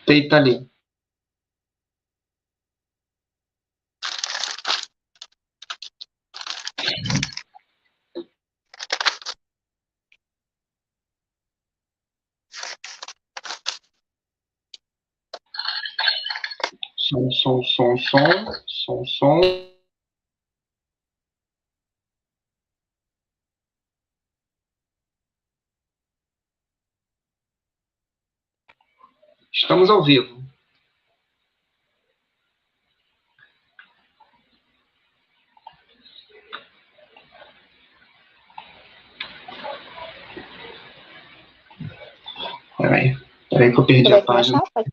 Feita ali. Som. Estamos ao vivo. Peraí que eu perdi a página. Pode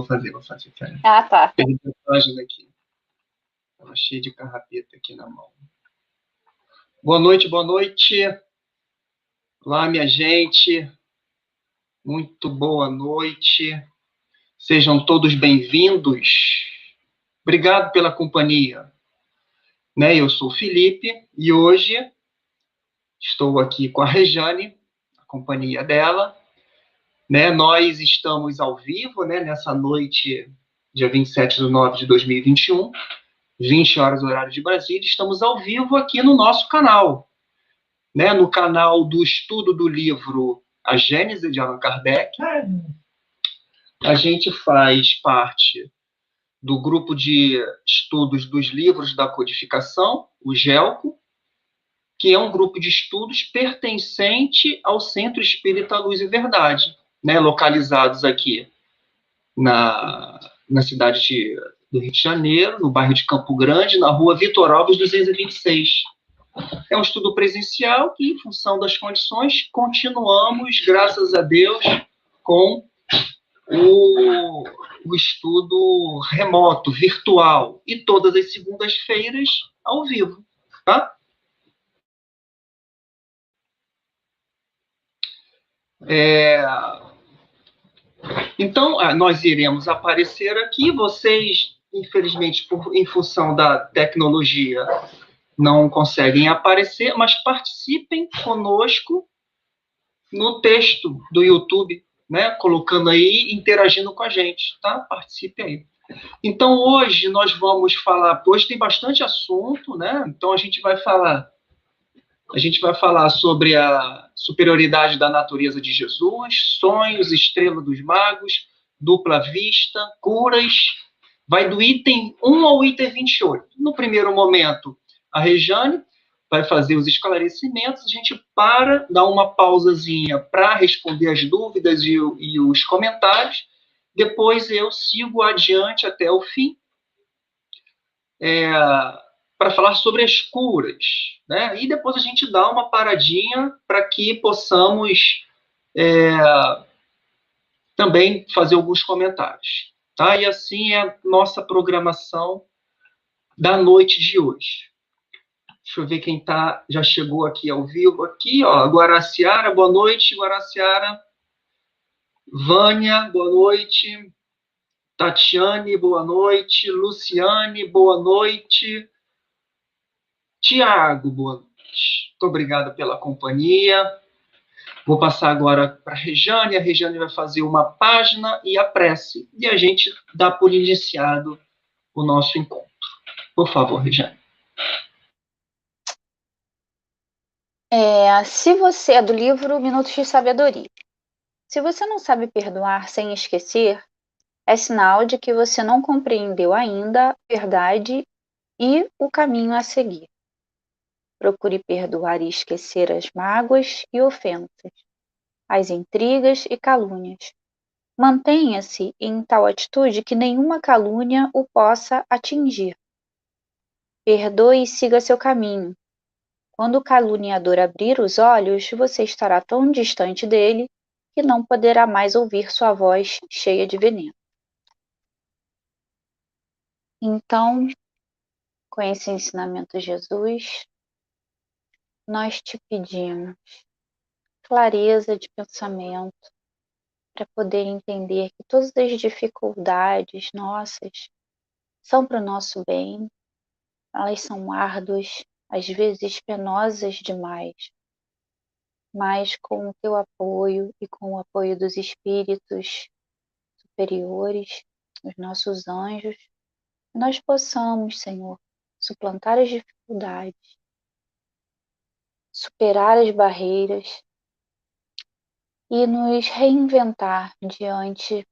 fazer. Vou fazer. Peraí. Ah, tá. Perdi a página aqui. Estava cheia de carrapeta aqui na mão. Boa noite. Olá, minha gente. Muito boa noite. Sejam todos bem-vindos. Obrigado pela companhia. Eu sou o Felipe e hoje estou aqui com a Rejane, a companhia dela. Nós estamos ao vivo, nessa noite, dia 27/9/2021, 20 horas, horário de Brasília. Estamos ao vivo aqui no nosso canal, no canal do estudo do livro A Gênese, de Allan Kardec. A gente faz parte do grupo de estudos dos livros da codificação, o GELCO, que é um grupo de estudos pertencente ao Centro Espírita Luz e Verdade, localizados aqui na cidade do Rio de Janeiro, no bairro de Campo Grande, na rua Vitor Alves 226. É um estudo presencial e, em função das condições, continuamos, graças a Deus, com o estudo remoto, virtual, e todas as segundas-feiras ao vivo, tá? Então, nós iremos aparecer aqui. Vocês, infelizmente, em função da tecnologia, não conseguem aparecer, mas participem conosco no texto do YouTube, colocando aí, interagindo com a gente, tá? Participe aí. Então, hoje nós vamos falar, hoje tem bastante assunto, Então a gente vai falar sobre a superioridade da natureza de Jesus, sonhos, estrela dos magos, dupla vista, curas. Vai do item 1 ao item 28. No primeiro momento, a Rejane vai fazer os esclarecimentos, a gente dá uma pausazinha para responder as dúvidas e os comentários. Depois eu sigo adiante até o fim, para falar sobre as curas, E depois a gente dá uma paradinha para que possamos também fazer alguns comentários, tá? E assim é a nossa programação da noite de hoje. Deixa eu ver quem já chegou aqui ao vivo. Aqui, Guaraciara, boa noite, Guaraciara. Vânia, boa noite. Tatiane, boa noite. Luciane, boa noite. Tiago, boa noite. Muito obrigado pela companhia. Vou passar agora para a Rejane. A Rejane vai fazer uma página e a prece. E a gente dá por iniciado o nosso encontro. Por favor, Rejane. Se você é do livro Minutos de Sabedoria. Se você não sabe perdoar sem esquecer, é sinal de que você não compreendeu ainda a verdade e o caminho a seguir. Procure perdoar e esquecer as mágoas e ofensas, as intrigas e calúnias. Mantenha-se em tal atitude que nenhuma calúnia o possa atingir. Perdoe e siga seu caminho. Quando o caluniador abrir os olhos, você estará tão distante dele que não poderá mais ouvir sua voz cheia de veneno. Então, com esse ensinamento de Jesus, nós te pedimos clareza de pensamento para poder entender que todas as dificuldades nossas são para o nosso bem, elas são árduas, às vezes penosas demais, mas com o teu apoio e com o apoio dos espíritos superiores, os nossos anjos, que nós possamos, Senhor, suplantar as dificuldades, superar as barreiras e nos reinventar diante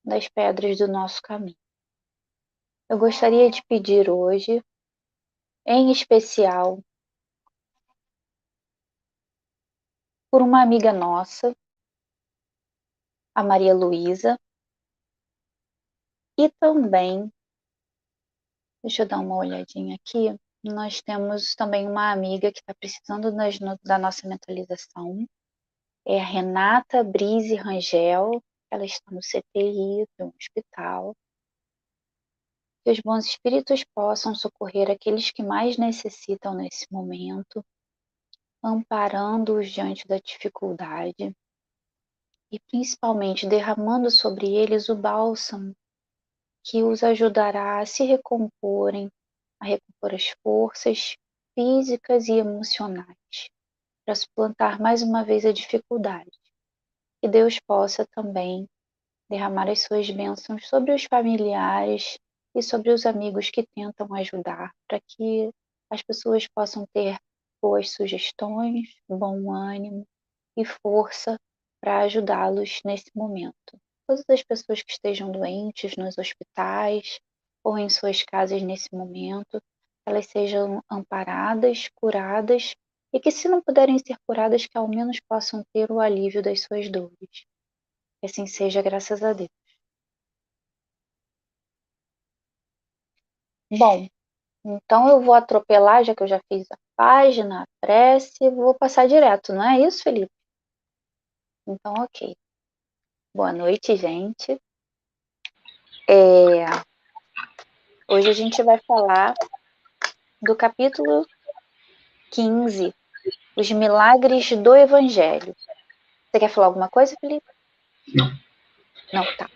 das pedras do nosso caminho. Eu gostaria de pedir hoje, em especial, por uma amiga nossa, a Maria Luísa, e também, deixa eu dar uma olhadinha aqui, nós temos também uma amiga que está precisando da nossa mentalização, é a Renata Brise Rangel, ela está no CTI de um hospital. Que os bons espíritos possam socorrer aqueles que mais necessitam nesse momento, amparando-os diante da dificuldade e principalmente derramando sobre eles o bálsamo que os ajudará a se recomporem, a recompor as forças físicas e emocionais, para suplantar mais uma vez a dificuldade. Que Deus possa também derramar as suas bênçãos sobre os familiares e sobre os amigos que tentam ajudar, para que as pessoas possam ter boas sugestões, bom ânimo e força para ajudá-los nesse momento. Todas as pessoas que estejam doentes nos hospitais ou em suas casas nesse momento, elas sejam amparadas, curadas e que, se não puderem ser curadas, que ao menos possam ter o alívio das suas dores. Que assim seja, graças a Deus. Bom, então eu vou atropelar, já que eu já fiz a página, a prece, vou passar direto, não é isso, Felipe? Então, ok. Boa noite, gente. Hoje a gente vai falar do capítulo 15, os milagres do Evangelho. Você quer falar alguma coisa, Felipe? Não. Não, tá.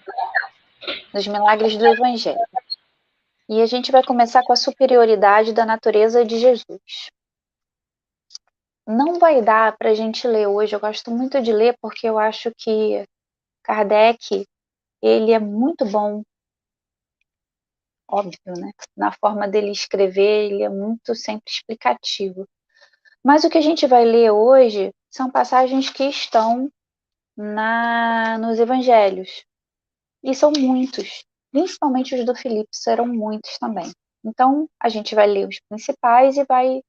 Dos milagres do Evangelho. E a gente vai começar com a superioridade da natureza de Jesus. Não vai dar para a gente ler hoje, eu gosto muito de ler porque eu acho que Kardec, ele é muito bom, óbvio, né? Na forma dele escrever, ele é muito sempre explicativo. Mas o que a gente vai ler hoje são passagens que estão nos evangelhos. E são muitos, principalmente os do Filipe, serão muitos também. Então, a gente vai ler os principais e vai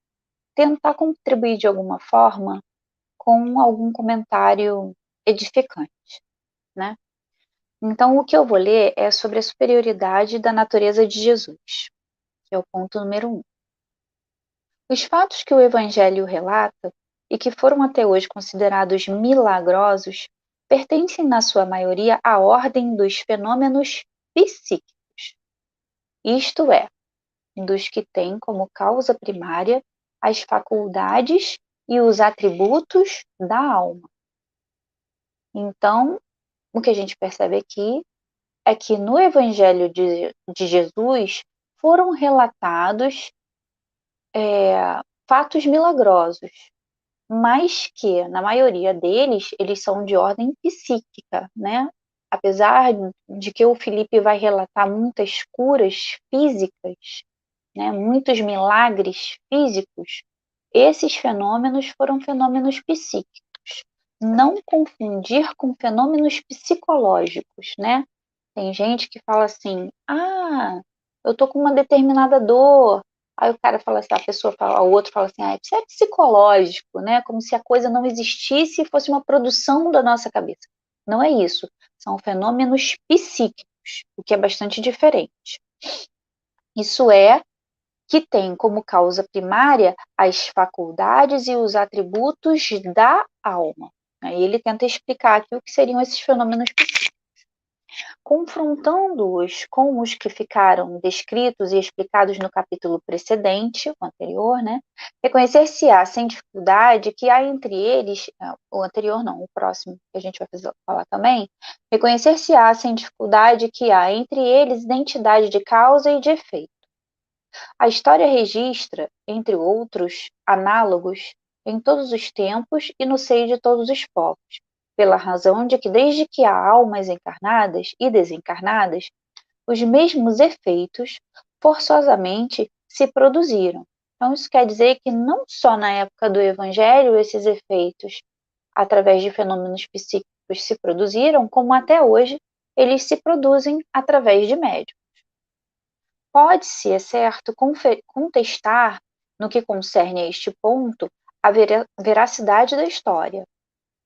tentar contribuir de alguma forma com algum comentário edificante, né? Então, o que eu vou ler é sobre a superioridade da natureza de Jesus, que é o ponto número 1. Os fatos que o Evangelho relata e que foram até hoje considerados milagrosos pertencem, na sua maioria, à ordem dos fenômenos psíquicos, isto é, dos que têm como causa primária as faculdades e os atributos da alma. Então, o que a gente percebe aqui é que no Evangelho de Jesus foram relatados fatos milagrosos, mas que, na maioria deles, eles são de ordem psíquica, né? Apesar de que o Felipe vai relatar muitas curas físicas, né? Muitos milagres físicos, esses fenômenos foram fenômenos psíquicos. Não confundir com fenômenos psicológicos, né? Tem gente que fala assim, eu tô com uma determinada dor. Aí o cara fala assim, a pessoa fala, o outro fala assim, isso é psicológico, né? Como se a coisa não existisse e fosse uma produção da nossa cabeça. Não é isso. São fenômenos psíquicos, o que é bastante diferente. Isso é que tem como causa primária as faculdades e os atributos da alma. Aí ele tenta explicar aqui o que seriam esses fenômenos psíquicos. Confrontando-os com os que ficaram descritos e explicados no capítulo precedente, o anterior, né? Reconhecer-se-á sem dificuldade que há entre eles, o anterior não, o próximo, que a gente vai falar também, reconhecer-se-á sem dificuldade que há entre eles identidade de causa e de efeito. A história registra, entre outros, análogos em todos os tempos e no seio de todos os povos. pela razão de que desde que há almas encarnadas e desencarnadas, os mesmos efeitos forçosamente se produziram. Então, isso quer dizer que não só na época do Evangelho esses efeitos, através de fenômenos psíquicos, se produziram, como até hoje eles se produzem através de médiums. Pode-se, é certo, contestar, no que concerne a este ponto, a veracidade da história,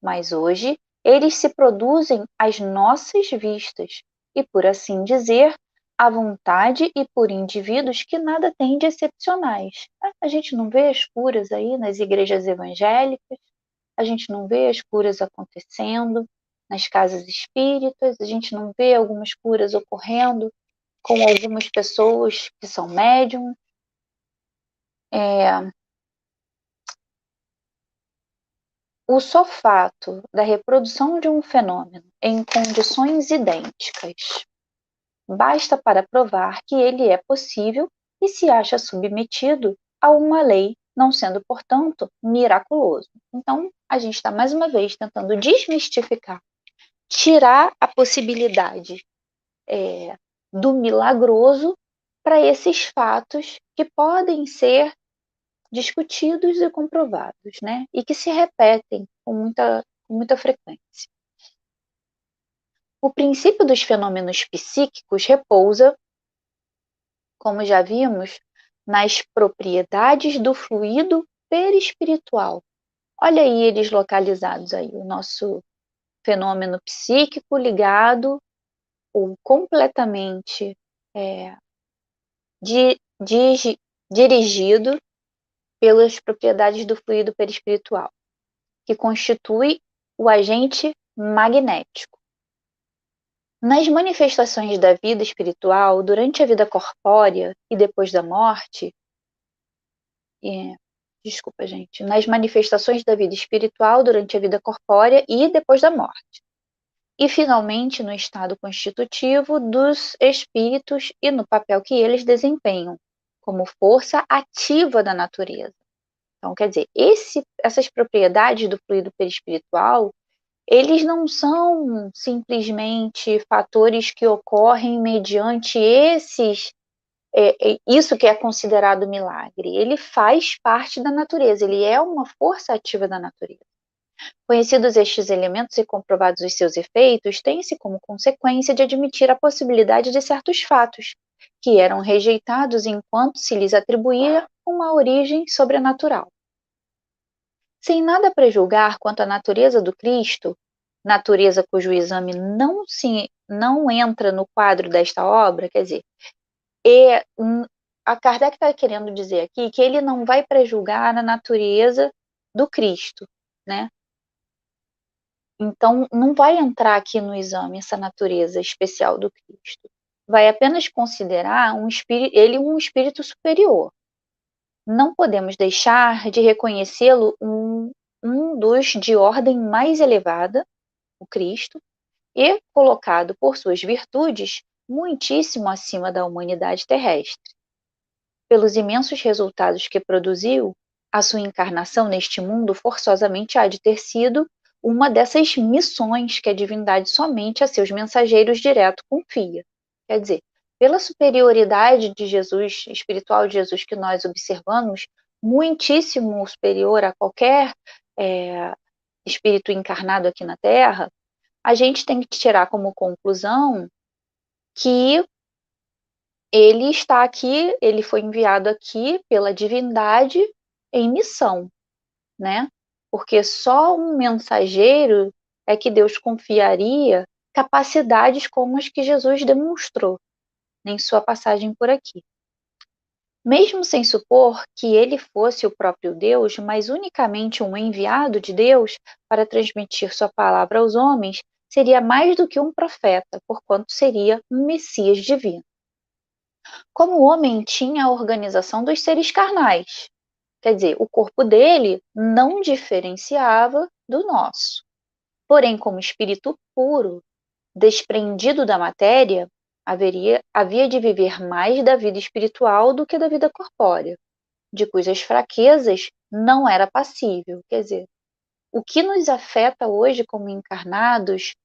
mas hoje eles se produzem às nossas vistas e, por assim dizer, à vontade e por indivíduos que nada têm de excepcionais. A gente não vê as curas aí nas igrejas evangélicas, a gente não vê as curas acontecendo nas casas espíritas, a gente não vê algumas curas ocorrendo com algumas pessoas que são médiums. O só fato da reprodução de um fenômeno em condições idênticas basta para provar que ele é possível e se acha submetido a uma lei, não sendo, portanto, miraculoso. Então, a gente está mais uma vez tentando desmistificar, tirar a possibilidade do milagroso para esses fatos que podem ser discutidos e comprovados, né? E que se repetem com muita frequência. O princípio dos fenômenos psíquicos repousa, como já vimos, nas propriedades do fluido perispiritual. Olha aí eles localizados aí, o nosso fenômeno psíquico ligado ou completamente dirigido pelas propriedades do fluido perispiritual, que constitui o agente magnético. Nas manifestações da vida espiritual, durante a vida corpórea e depois da morte, nas manifestações da vida espiritual durante a vida corpórea e depois da morte. E, finalmente, no estado constitutivo dos espíritos e no papel que eles desempenham, como força ativa da natureza. Então, quer dizer, essas propriedades do fluido perispiritual, eles não são simplesmente fatores que ocorrem mediante isso que é considerado milagre. Ele faz parte da natureza, ele é uma força ativa da natureza. Conhecidos estes elementos e comprovados os seus efeitos, tem-se como consequência de admitir a possibilidade de certos fatos, que eram rejeitados enquanto se lhes atribuía uma origem sobrenatural. Sem nada prejulgar quanto à natureza do Cristo, natureza cujo exame não entra no quadro desta obra, quer dizer, a Kardec está querendo dizer aqui que ele não vai prejulgar a natureza do Cristo, né? Então, não vai entrar aqui no exame essa natureza especial do Cristo. Vai apenas considerar ele um espírito superior. Não podemos deixar de reconhecê-lo um dos de ordem mais elevada, o Cristo, e colocado por suas virtudes muitíssimo acima da humanidade terrestre. Pelos imensos resultados que produziu, a sua encarnação neste mundo forçosamente há de ter sido uma dessas missões que a divindade somente a seus mensageiros direto confia. Quer dizer, pela superioridade de Jesus, espiritual de Jesus que nós observamos, muitíssimo superior a qualquer espírito encarnado aqui na Terra, a gente tem que tirar como conclusão que ele está aqui, ele foi enviado aqui pela divindade em missão, né? Porque só um mensageiro é que Deus confiaria capacidades como as que Jesus demonstrou em sua passagem por aqui. Mesmo sem supor que ele fosse o próprio Deus, mas unicamente um enviado de Deus para transmitir sua palavra aos homens, seria mais do que um profeta, porquanto seria um Messias divino. Como o homem tinha a organização dos seres carnais, quer dizer, o corpo dele não diferenciava do nosso. Porém, como espírito puro, desprendido da matéria, havia de viver mais da vida espiritual do que da vida corpórea, de cujas fraquezas não era passível. Quer dizer, o que nos afeta hoje como encarnados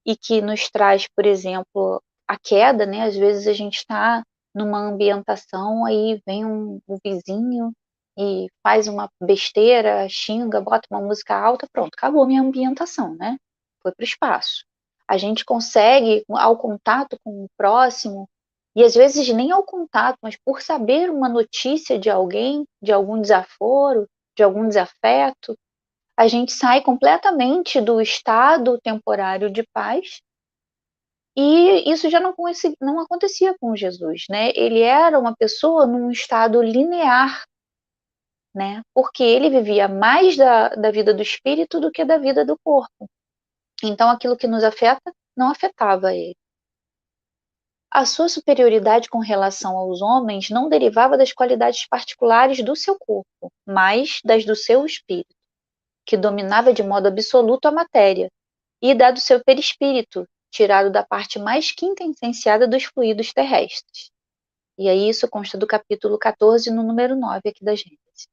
e que nos traz, por exemplo, a queda, né? Às vezes a gente está numa ambientação, aí vem o vizinho e faz uma besteira, xinga, bota uma música alta, pronto, acabou minha ambientação, né? Foi para o espaço. A gente consegue, ao contato com o próximo, e às vezes nem ao contato, mas por saber uma notícia de alguém, de algum desaforo, de algum desafeto, a gente sai completamente do estado temporário de paz, e isso já não acontecia com Jesus, né? Ele era uma pessoa num estado linear, né? Porque ele vivia mais da vida do espírito do que da vida do corpo. Então aquilo que nos afeta não afetava ele. A sua superioridade com relação aos homens não derivava das qualidades particulares do seu corpo, mas das do seu espírito, que dominava de modo absoluto a matéria, e da do seu perispírito, tirado da parte mais quintessenciada dos fluidos terrestres. E aí isso consta do capítulo 14, no número 9 aqui da Gênesis.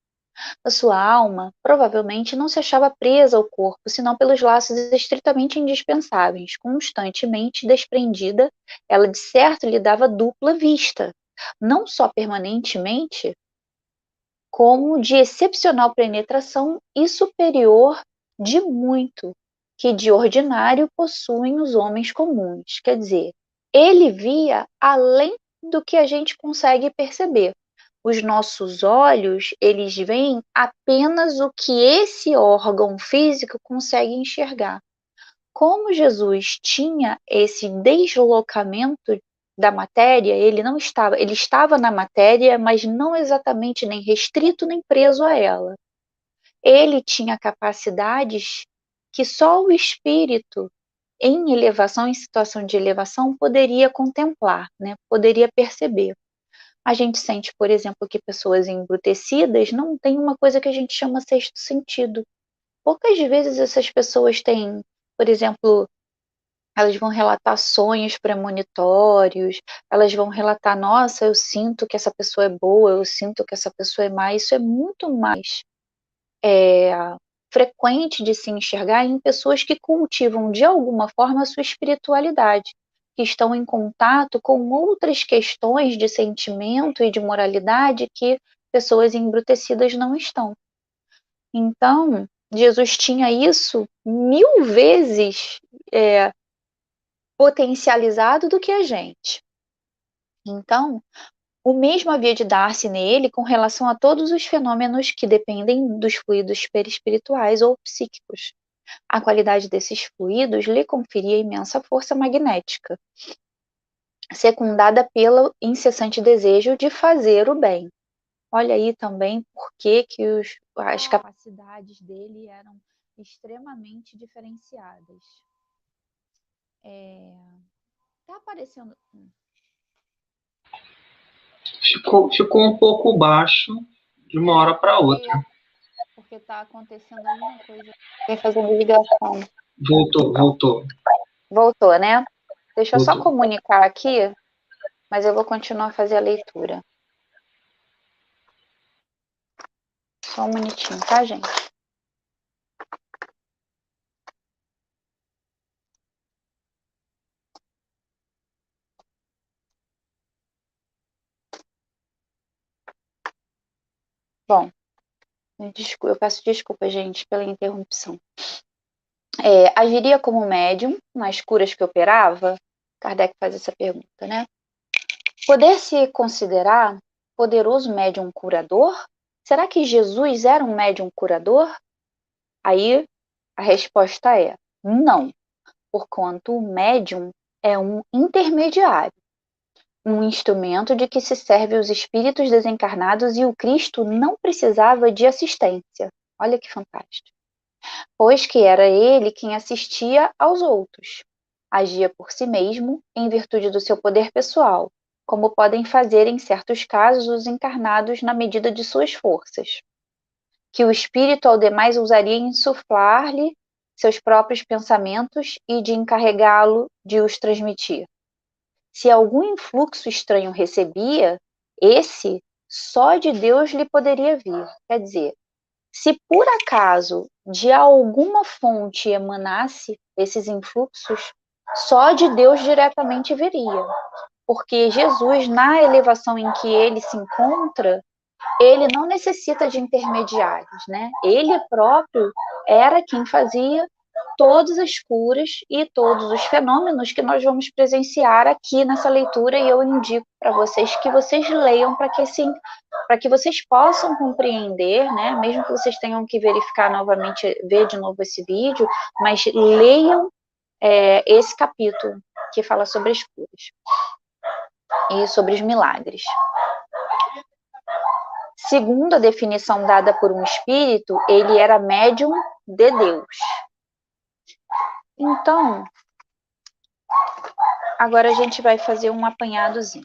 A sua alma provavelmente não se achava presa ao corpo, senão pelos laços estritamente indispensáveis. Constantemente desprendida, ela de certo lhe dava dupla vista, não só permanentemente, como de excepcional penetração e superior de muito, que de ordinário possuem os homens comuns. Quer dizer, ele via além do que a gente consegue perceber. Os nossos olhos, eles veem apenas o que esse órgão físico consegue enxergar. Como Jesus tinha esse deslocamento da matéria, ele estava na matéria, mas não exatamente nem restrito nem preso a ela. Ele tinha capacidades que só o espírito em elevação, em situação de elevação, poderia contemplar, né? Poderia perceber. A gente sente, por exemplo, que pessoas embrutecidas não têm uma coisa que a gente chama sexto sentido. Poucas vezes essas pessoas têm, por exemplo, elas vão relatar sonhos premonitórios, elas vão relatar, nossa, eu sinto que essa pessoa é boa, eu sinto que essa pessoa é má. Isso é muito mais frequente de se enxergar em pessoas que cultivam de alguma forma a sua espiritualidade, que estão em contato com outras questões de sentimento e de moralidade que pessoas embrutecidas não estão. Então, Jesus tinha isso 1000 vezes potencializado do que a gente. Então, o mesmo havia de dar-se nele com relação a todos os fenômenos que dependem dos fluidos perispirituais ou psíquicos. A qualidade desses fluidos lhe conferia imensa força magnética, secundada pelo incessante desejo de fazer o bem. Olha aí também por que as capacidades dele eram extremamente diferenciadas. Tá aparecendo. Ficou um pouco baixo de uma hora para outra. Porque tá acontecendo alguma coisa. Vem fazendo ligação. Voltou. Voltou, né? Deixa eu só Voltou. comunicar aqui, mas eu vou continuar a fazer a leitura. Só um minutinho, tá, gente? Bom, eu peço desculpa, gente, pela interrupção. Agiria como médium nas curas que operava? Kardec faz essa pergunta, né? Poder-se considerar poderoso médium curador? Será que Jesus era um médium curador? Aí a resposta é não, porquanto o médium é um intermediário, um instrumento de que se serve os espíritos desencarnados, e o Cristo não precisava de assistência. Olha que fantástico. Pois que era ele quem assistia aos outros. Agia por si mesmo, em virtude do seu poder pessoal, como podem fazer em certos casos os encarnados na medida de suas forças, que o espírito ao demais ousaria insuflar-lhe seus próprios pensamentos e de encarregá-lo de os transmitir. Se algum influxo estranho recebia, esse só de Deus lhe poderia vir. Quer dizer, Se por acaso de alguma fonte emanasse esses influxos, só de Deus diretamente viria. Porque Jesus, na elevação em que ele se encontra, ele não necessita de intermediários, né? Ele próprio era quem fazia todas as curas e todos os fenômenos que nós vamos presenciar aqui nessa leitura, e eu indico para vocês que vocês leiam para que vocês possam compreender, né? Mesmo que vocês tenham que verificar novamente, ver de novo esse vídeo, mas leiam esse capítulo que fala sobre as curas e sobre os milagres. Segundo a definição dada por um espírito, ele era médium de Deus. Então, agora a gente vai fazer um apanhadozinho.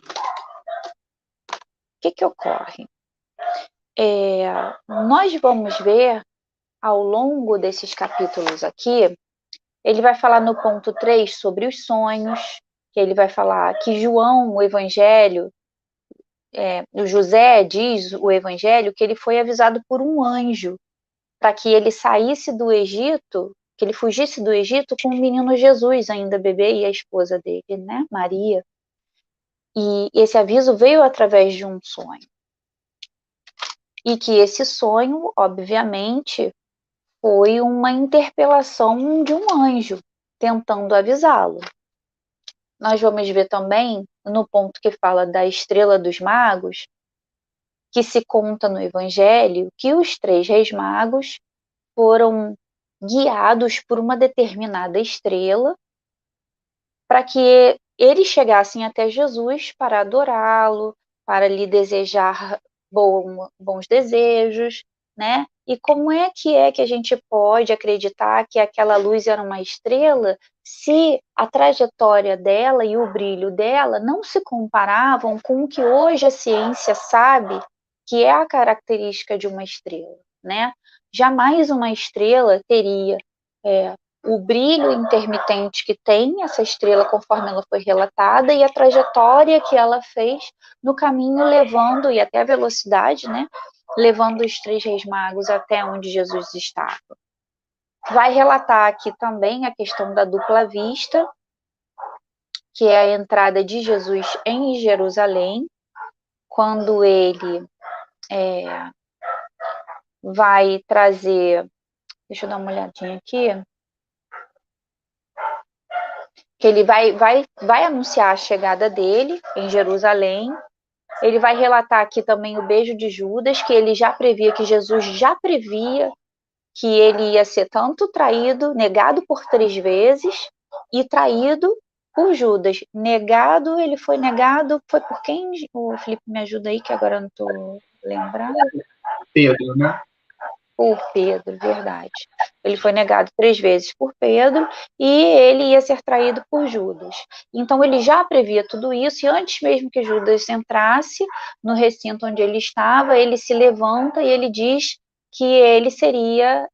O que ocorre? Nós vamos ver, ao longo desses capítulos aqui, ele vai falar no ponto 3 sobre os sonhos, que ele vai falar que João, o Evangelho, o José diz, o Evangelho, que ele foi avisado por um anjo para que ele saísse do Egito, que ele fugisse do Egito com o menino Jesus, ainda bebê, e a esposa dele, né, Maria. E esse aviso veio através de um sonho. E que esse sonho, obviamente, foi uma interpelação de um anjo tentando avisá-lo. Nós vamos ver também, no ponto que fala da estrela dos magos, que se conta no Evangelho que os 3 reis magos foram guiados por uma determinada estrela para que eles chegassem até Jesus para adorá-lo, para lhe desejar bons desejos, né? E como é que a gente pode acreditar que aquela luz era uma estrela se a trajetória dela e o brilho dela não se comparavam com o que hoje a ciência sabe que é a característica de uma estrela, né? Jamais uma estrela teria o brilho intermitente que tem essa estrela conforme ela foi relatada e a trajetória que ela fez no caminho levando, e até a velocidade, né? Levando os 3 reis magos até onde Jesus estava. Vai relatar aqui também a questão da dupla vista, que é a entrada de Jesus em Jerusalém, quando ele vai trazer, deixa eu dar uma olhadinha aqui, que ele vai anunciar a chegada dele em Jerusalém. Ele vai relatar aqui também o beijo de Judas, que ele já previa, que Jesus já previa que ele ia ser tanto traído, negado por 3 vezes, e traído por Judas. Negado, ele foi negado, foi por quem? O Felipe me ajuda aí, que agora eu não estou lembrando. Pedro, né? Por Pedro, verdade. Ele foi negado 3 vezes por Pedro e ele ia ser traído por Judas. Então ele já previa tudo isso, e antes mesmo que Judas entrasse no recinto onde ele estava, ele se levanta e ele diz que ele seria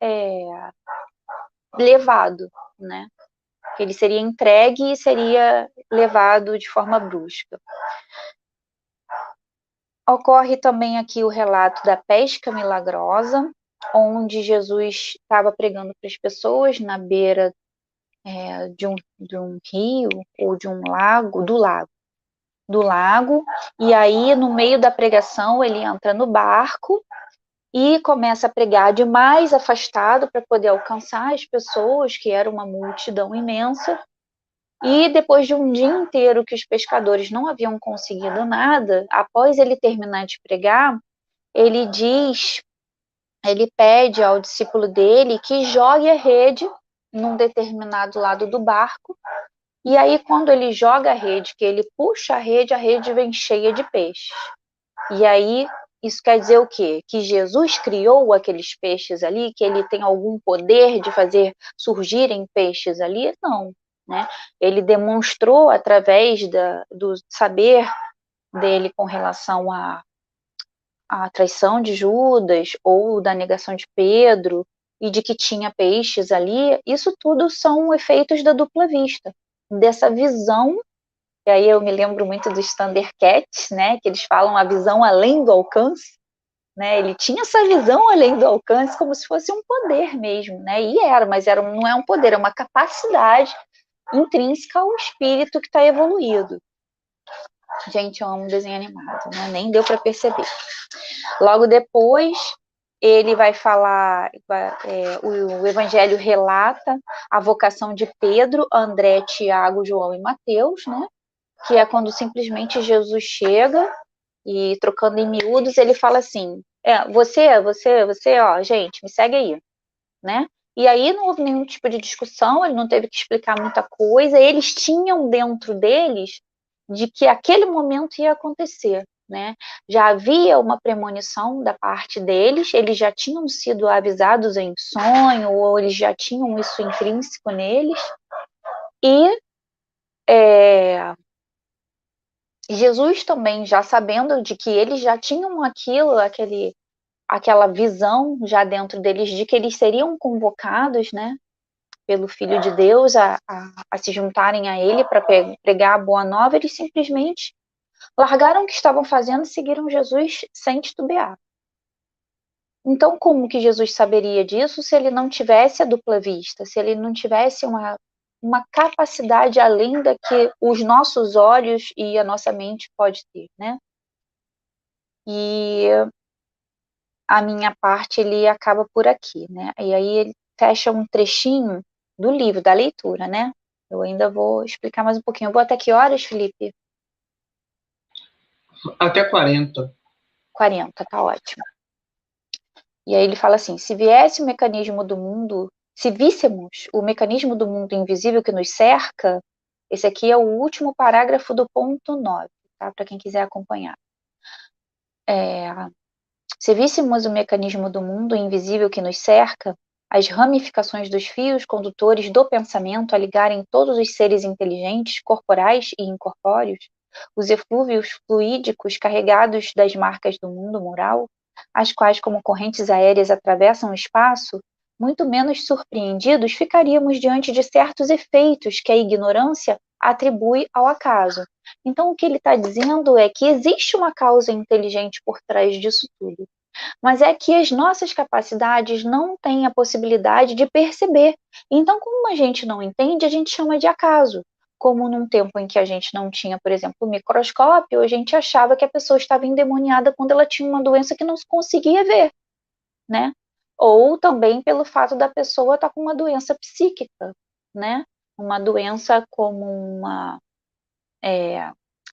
levado, né? Que ele seria entregue e seria levado de forma brusca. Ocorre também aqui o relato da pesca milagrosa, onde Jesus estava pregando para as pessoas na beira de um rio ou de um lago, do lago, e aí no meio da pregação ele entra no barco e começa a pregar de mais afastado para poder alcançar as pessoas, que era uma multidão imensa. E depois de um dia inteiro que os pescadores não haviam conseguido nada, após ele terminar de pregar, ele pede ao discípulo dele que jogue a rede num determinado lado do barco, e aí quando ele joga a rede, que ele puxa a rede vem cheia de peixes. E aí isso quer dizer o quê? Que Jesus criou aqueles peixes ali, que ele tem algum poder de fazer surgirem peixes ali? Não, né? Ele demonstrou através do saber dele com relação à traição de Judas ou da negação de Pedro e de que tinha peixes ali. Isso tudo são efeitos da dupla vista, dessa visão. E aí eu me lembro muito dos Thundercats, né, que eles falam a visão além do alcance, né? Ele tinha essa visão além do alcance, como se fosse um poder mesmo, né? E era, mas não é um poder, é uma capacidade intrínseca ao espírito que está evoluído. Gente, eu amo desenho animado, né? Nem deu para perceber. Logo depois, ele vai falar, o Evangelho relata a vocação de Pedro, André, Tiago, João e Mateus, né? Que é quando simplesmente Jesus chega e, trocando em miúdos, ele fala assim, você, ó, gente, me segue aí, né? E aí não houve nenhum tipo de discussão, ele não teve que explicar muita coisa, eles tinham dentro deles de que aquele momento ia acontecer, né? Já havia uma premonição da parte deles, eles já tinham sido avisados em sonho, ou eles já tinham isso intrínseco neles, e Jesus também, já sabendo de que eles já tinham aquela visão já dentro deles de que eles seriam convocados, né, pelo Filho de Deus a se juntarem a ele para pregar a boa nova, eles simplesmente largaram o que estavam fazendo e seguiram Jesus sem titubear. Então, como que Jesus saberia disso se ele não tivesse a dupla vista, se ele não tivesse uma capacidade além da que os nossos olhos e a nossa mente pode ter, né? E a minha parte ele acaba por aqui, né? E aí ele fecha um trechinho do livro, da leitura, né? Eu ainda vou explicar mais um pouquinho. Eu vou até que horas, Felipe? Até 40. 40, tá ótimo. E aí ele fala assim: se viesse o mecanismo do mundo, se víssemos o mecanismo do mundo invisível que nos cerca, esse aqui é o último parágrafo do ponto 9, tá? Para quem quiser acompanhar. Se víssemos o mecanismo do mundo invisível que nos cerca, as ramificações dos fios condutores do pensamento a ligarem todos os seres inteligentes, corporais e incorpóreos, os eflúvios fluídicos carregados das marcas do mundo moral, as quais, como correntes aéreas, atravessam o espaço, muito menos surpreendidos ficaríamos diante de certos efeitos que a ignorância atribui ao acaso. Então, o que ele está dizendo é que existe uma causa inteligente por trás disso tudo, mas é que as nossas capacidades não têm a possibilidade de perceber. Então, como a gente não entende, a gente chama de acaso. Como num tempo em que a gente não tinha, por exemplo, o microscópio, a gente achava que a pessoa estava endemoniada quando ela tinha uma doença que não se conseguia ver, né? Ou também pelo fato da pessoa estar com uma doença psíquica, né? Uma doença como uma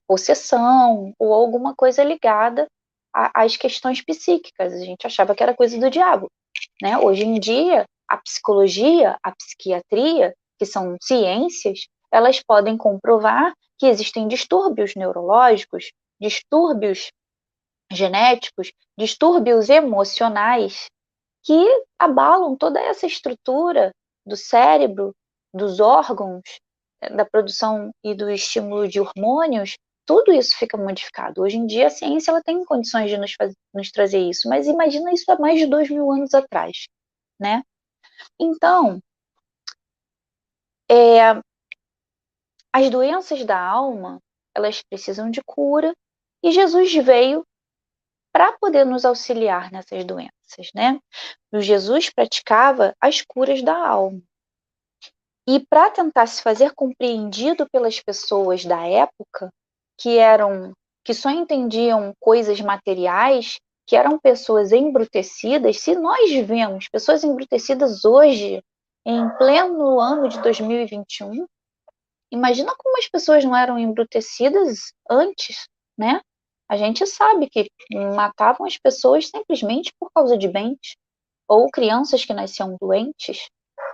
possessão ou alguma coisa ligada às questões psíquicas. A gente achava que era coisa do diabo, né? Hoje em dia, a psicologia, a psiquiatria, que são ciências, elas podem comprovar que existem distúrbios neurológicos, distúrbios genéticos, distúrbios emocionais que abalam toda essa estrutura do cérebro, dos órgãos, da produção e do estímulo de hormônios, tudo isso fica modificado. Hoje em dia, a ciência ela tem condições de nos trazer isso, mas imagina isso há mais de 2000 anos atrás, né? Então, as doenças da alma, elas precisam de cura, e Jesus veio para poder nos auxiliar nessas doenças, né? O Jesus praticava as curas da alma. E para tentar se fazer compreendido pelas pessoas da época, que só entendiam coisas materiais, que eram pessoas embrutecidas, se nós vemos pessoas embrutecidas hoje, em pleno ano de 2021, imagina como as pessoas não eram embrutecidas antes, né? A gente sabe que matavam as pessoas simplesmente por causa de bens, ou crianças que nasciam doentes,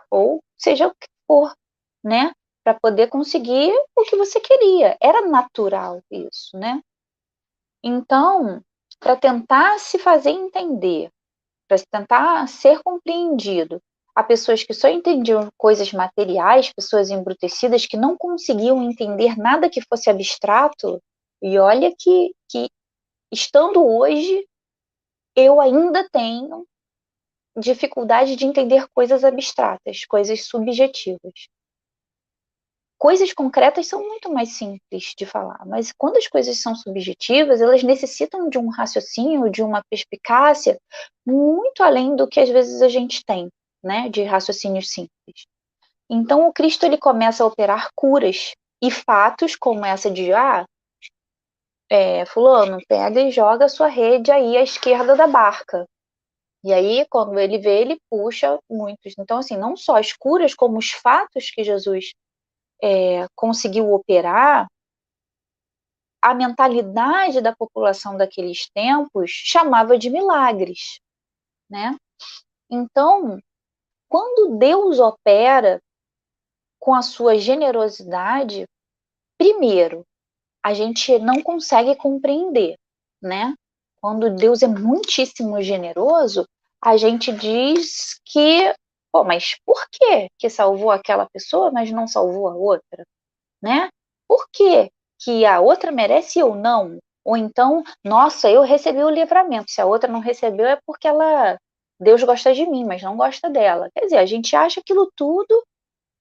ou seja o que for, né? Para poder conseguir o que você queria. Era natural isso, né? Então, para tentar se fazer entender, para tentar ser compreendido, há pessoas que só entendiam coisas materiais, pessoas embrutecidas que não conseguiam entender nada que fosse abstrato, e olha que estando hoje, eu ainda tenho dificuldade de entender coisas abstratas, coisas subjetivas. coisas concretas são muito mais simples de falar, mas quando as coisas são subjetivas, elas necessitam de um raciocínio, de uma perspicácia muito além do que às vezes a gente tem, né, de raciocínios simples. Então o Cristo ele começa a operar curas e fatos como essa de fulano, pega e joga a sua rede aí à esquerda da barca. E aí, quando ele vê, ele puxa muitos. Então, assim, não só as curas, como os fatos que Jesus conseguiu operar, a mentalidade da população daqueles tempos chamava de milagres, né? Então, quando Deus opera com a sua generosidade, primeiro, a gente não consegue compreender, né? Quando Deus é muitíssimo generoso, a gente diz que, pô, mas por que salvou aquela pessoa, mas não salvou a outra, né? Por que a outra merece e eu não? Ou então, nossa, eu recebi o livramento, se a outra não recebeu é porque Deus gosta de mim, mas não gosta dela. Quer dizer, a gente acha aquilo tudo,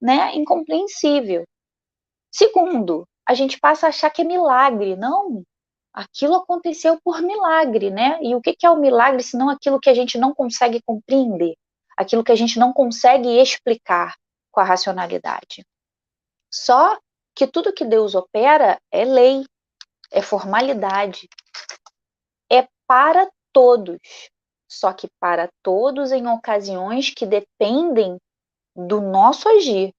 né, incompreensível. Segundo, a gente passa a achar que é milagre. Não, aquilo aconteceu por milagre, né? E o que é o milagre se não aquilo que a gente não consegue compreender? Aquilo que a gente não consegue explicar com a racionalidade. Só que tudo que Deus opera é lei, é formalidade, é para todos. Só que para todos em ocasiões que dependem do nosso agir,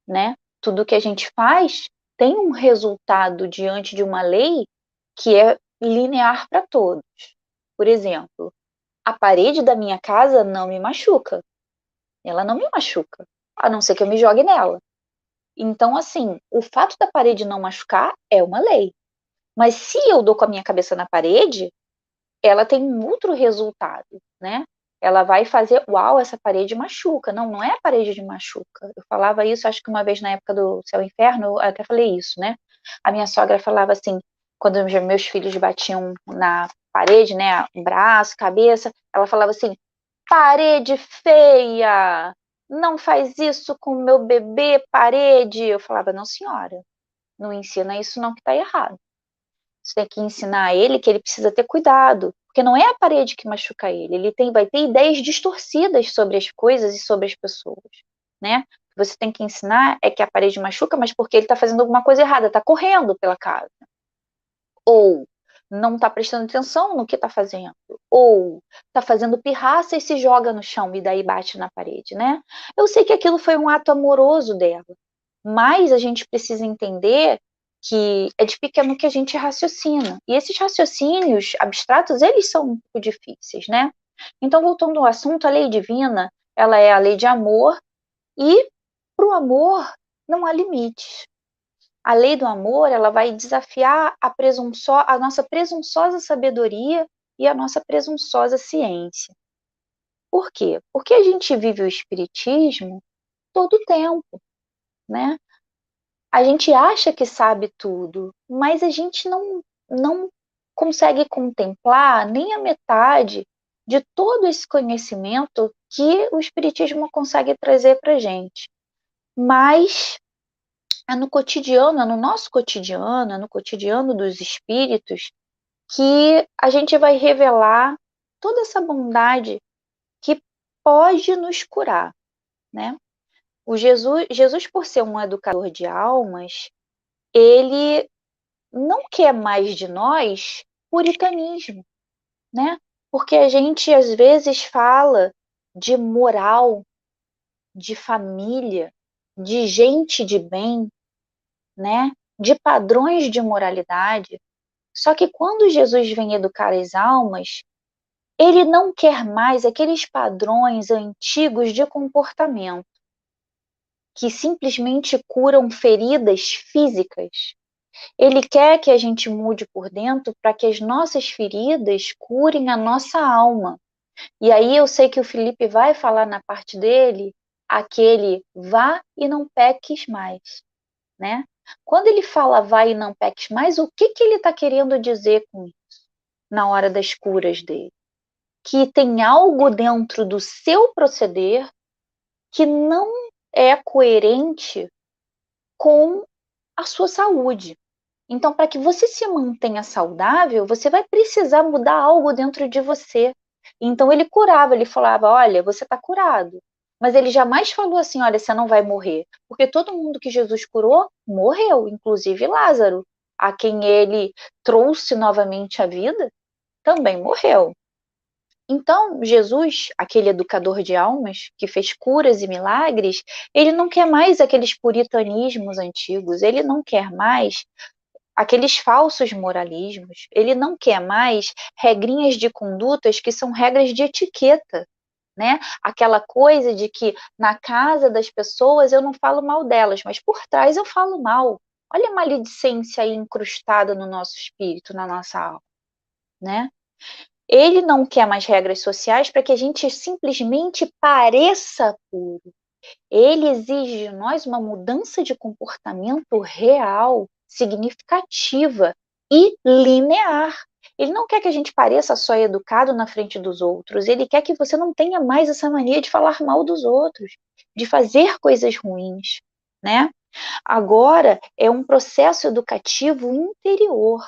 né? Tudo que a gente faz tem um resultado diante de uma lei que é linear para todos. Por exemplo, a parede da minha casa não me machuca. Ela não me machuca, a não ser que eu me jogue nela. Então, assim, o fato da parede não machucar é uma lei. Mas se eu dou com a minha cabeça na parede, ela tem um outro resultado, né? Ela vai fazer, uau, essa parede machuca. Não, não é a parede de machuca. Eu falava isso, acho que uma vez na época do Céu e Inferno, eu até falei isso, né? A minha sogra falava assim, quando os meus filhos batiam na parede, né, braço, cabeça, ela falava assim, parede feia, não faz isso com o meu bebê, parede. Eu falava, não senhora, não ensina isso não que tá errado. Você tem que ensinar a ele que ele precisa ter cuidado, porque não é a parede que machuca ele, vai ter ideias distorcidas sobre as coisas e sobre as pessoas, né? O que você tem que ensinar é que a parede machuca, mas porque ele está fazendo alguma coisa errada, está correndo pela casa, ou não está prestando atenção no que está fazendo, ou está fazendo pirraça e se joga no chão e daí bate na parede, né? Eu sei que aquilo foi um ato amoroso dela, mas a gente precisa entender que é de pequeno que a gente raciocina. E esses raciocínios abstratos, eles são um pouco difíceis, né? Então, voltando ao assunto, a lei divina, ela é a lei de amor e para o amor não há limites. A lei do amor, ela vai desafiar a nossa presunçosa sabedoria e a nossa presunçosa ciência. Por quê? Porque a gente vive o espiritismo todo o tempo, né? A gente acha que sabe tudo, mas a gente não consegue contemplar nem a metade de todo esse conhecimento que o Espiritismo consegue trazer para a gente. Mas é no cotidiano, é no nosso cotidiano, é no cotidiano dos espíritos que a gente vai revelar toda essa bondade que pode nos curar, né? Jesus, por ser um educador de almas, ele não quer mais de nós puritanismo, né? Porque a gente às vezes fala de moral, de família, de gente de bem, né? De padrões de moralidade. Só que quando Jesus vem educar as almas, ele não quer mais aqueles padrões antigos de comportamento que simplesmente curam feridas físicas. Ele quer que a gente mude por dentro para que as nossas feridas curem a nossa alma. E aí eu sei que o Felipe vai falar na parte dele aquele vá e não peques mais, né? Quando ele fala vá e não peques mais, o que ele está querendo dizer com isso na hora das curas dele? Que tem algo dentro do seu proceder que não é coerente com a sua saúde. Então, para que você se mantenha saudável, você vai precisar mudar algo dentro de você. Então, ele curava, ele falava: olha, você está curado. Mas ele jamais falou assim: olha, você não vai morrer. Porque todo mundo que Jesus curou morreu, inclusive Lázaro, a quem ele trouxe novamente a vida, também morreu. Então, Jesus, aquele educador de almas que fez curas e milagres, ele não quer mais aqueles puritanismos antigos, ele não quer mais aqueles falsos moralismos, ele não quer mais regrinhas de condutas que são regras de etiqueta, né? Aquela coisa de que na casa das pessoas eu não falo mal delas, mas por trás eu falo mal. Olha a maledicência aí incrustada no nosso espírito, na nossa alma, né? Ele não quer mais regras sociais para que a gente simplesmente pareça puro. Ele exige de nós uma mudança de comportamento real, significativa e linear. Ele não quer que a gente pareça só educado na frente dos outros. Ele quer que você não tenha mais essa mania de falar mal dos outros, de fazer coisas ruins, né? Agora é um processo educativo interior,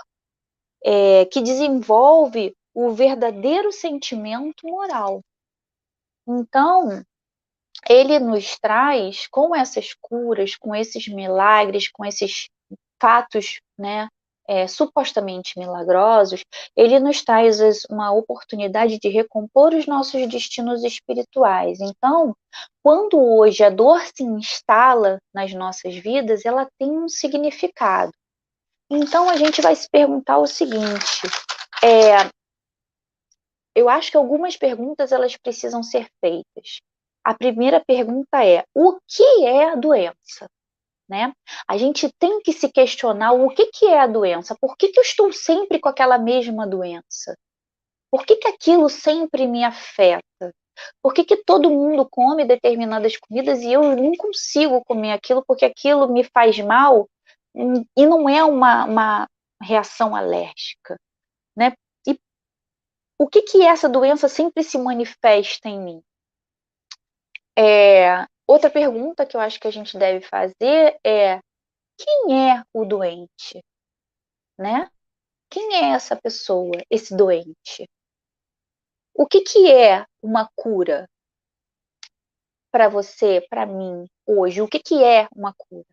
que desenvolve o verdadeiro sentimento moral. Então, ele nos traz, com essas curas, com esses milagres, com esses fatos, né, supostamente milagrosos, ele nos traz uma oportunidade de recompor os nossos destinos espirituais. Então, quando hoje a dor se instala nas nossas vidas, ela tem um significado. Então, a gente vai se perguntar o seguinte: eu acho que algumas perguntas elas precisam ser feitas. A primeira pergunta é: o que é a doença? Né? A gente tem que se questionar o que é a doença. Por que eu estou sempre com aquela mesma doença? Por que aquilo sempre me afeta? Por que todo mundo come determinadas comidas e eu não consigo comer aquilo porque aquilo me faz mal e não é uma reação alérgica? Né? E o que essa doença sempre se manifesta em mim? Outra pergunta que eu acho que a gente deve fazer é: quem é o doente? Né? Quem é essa pessoa, esse doente? O que é uma cura para você, para mim, hoje? O que é uma cura?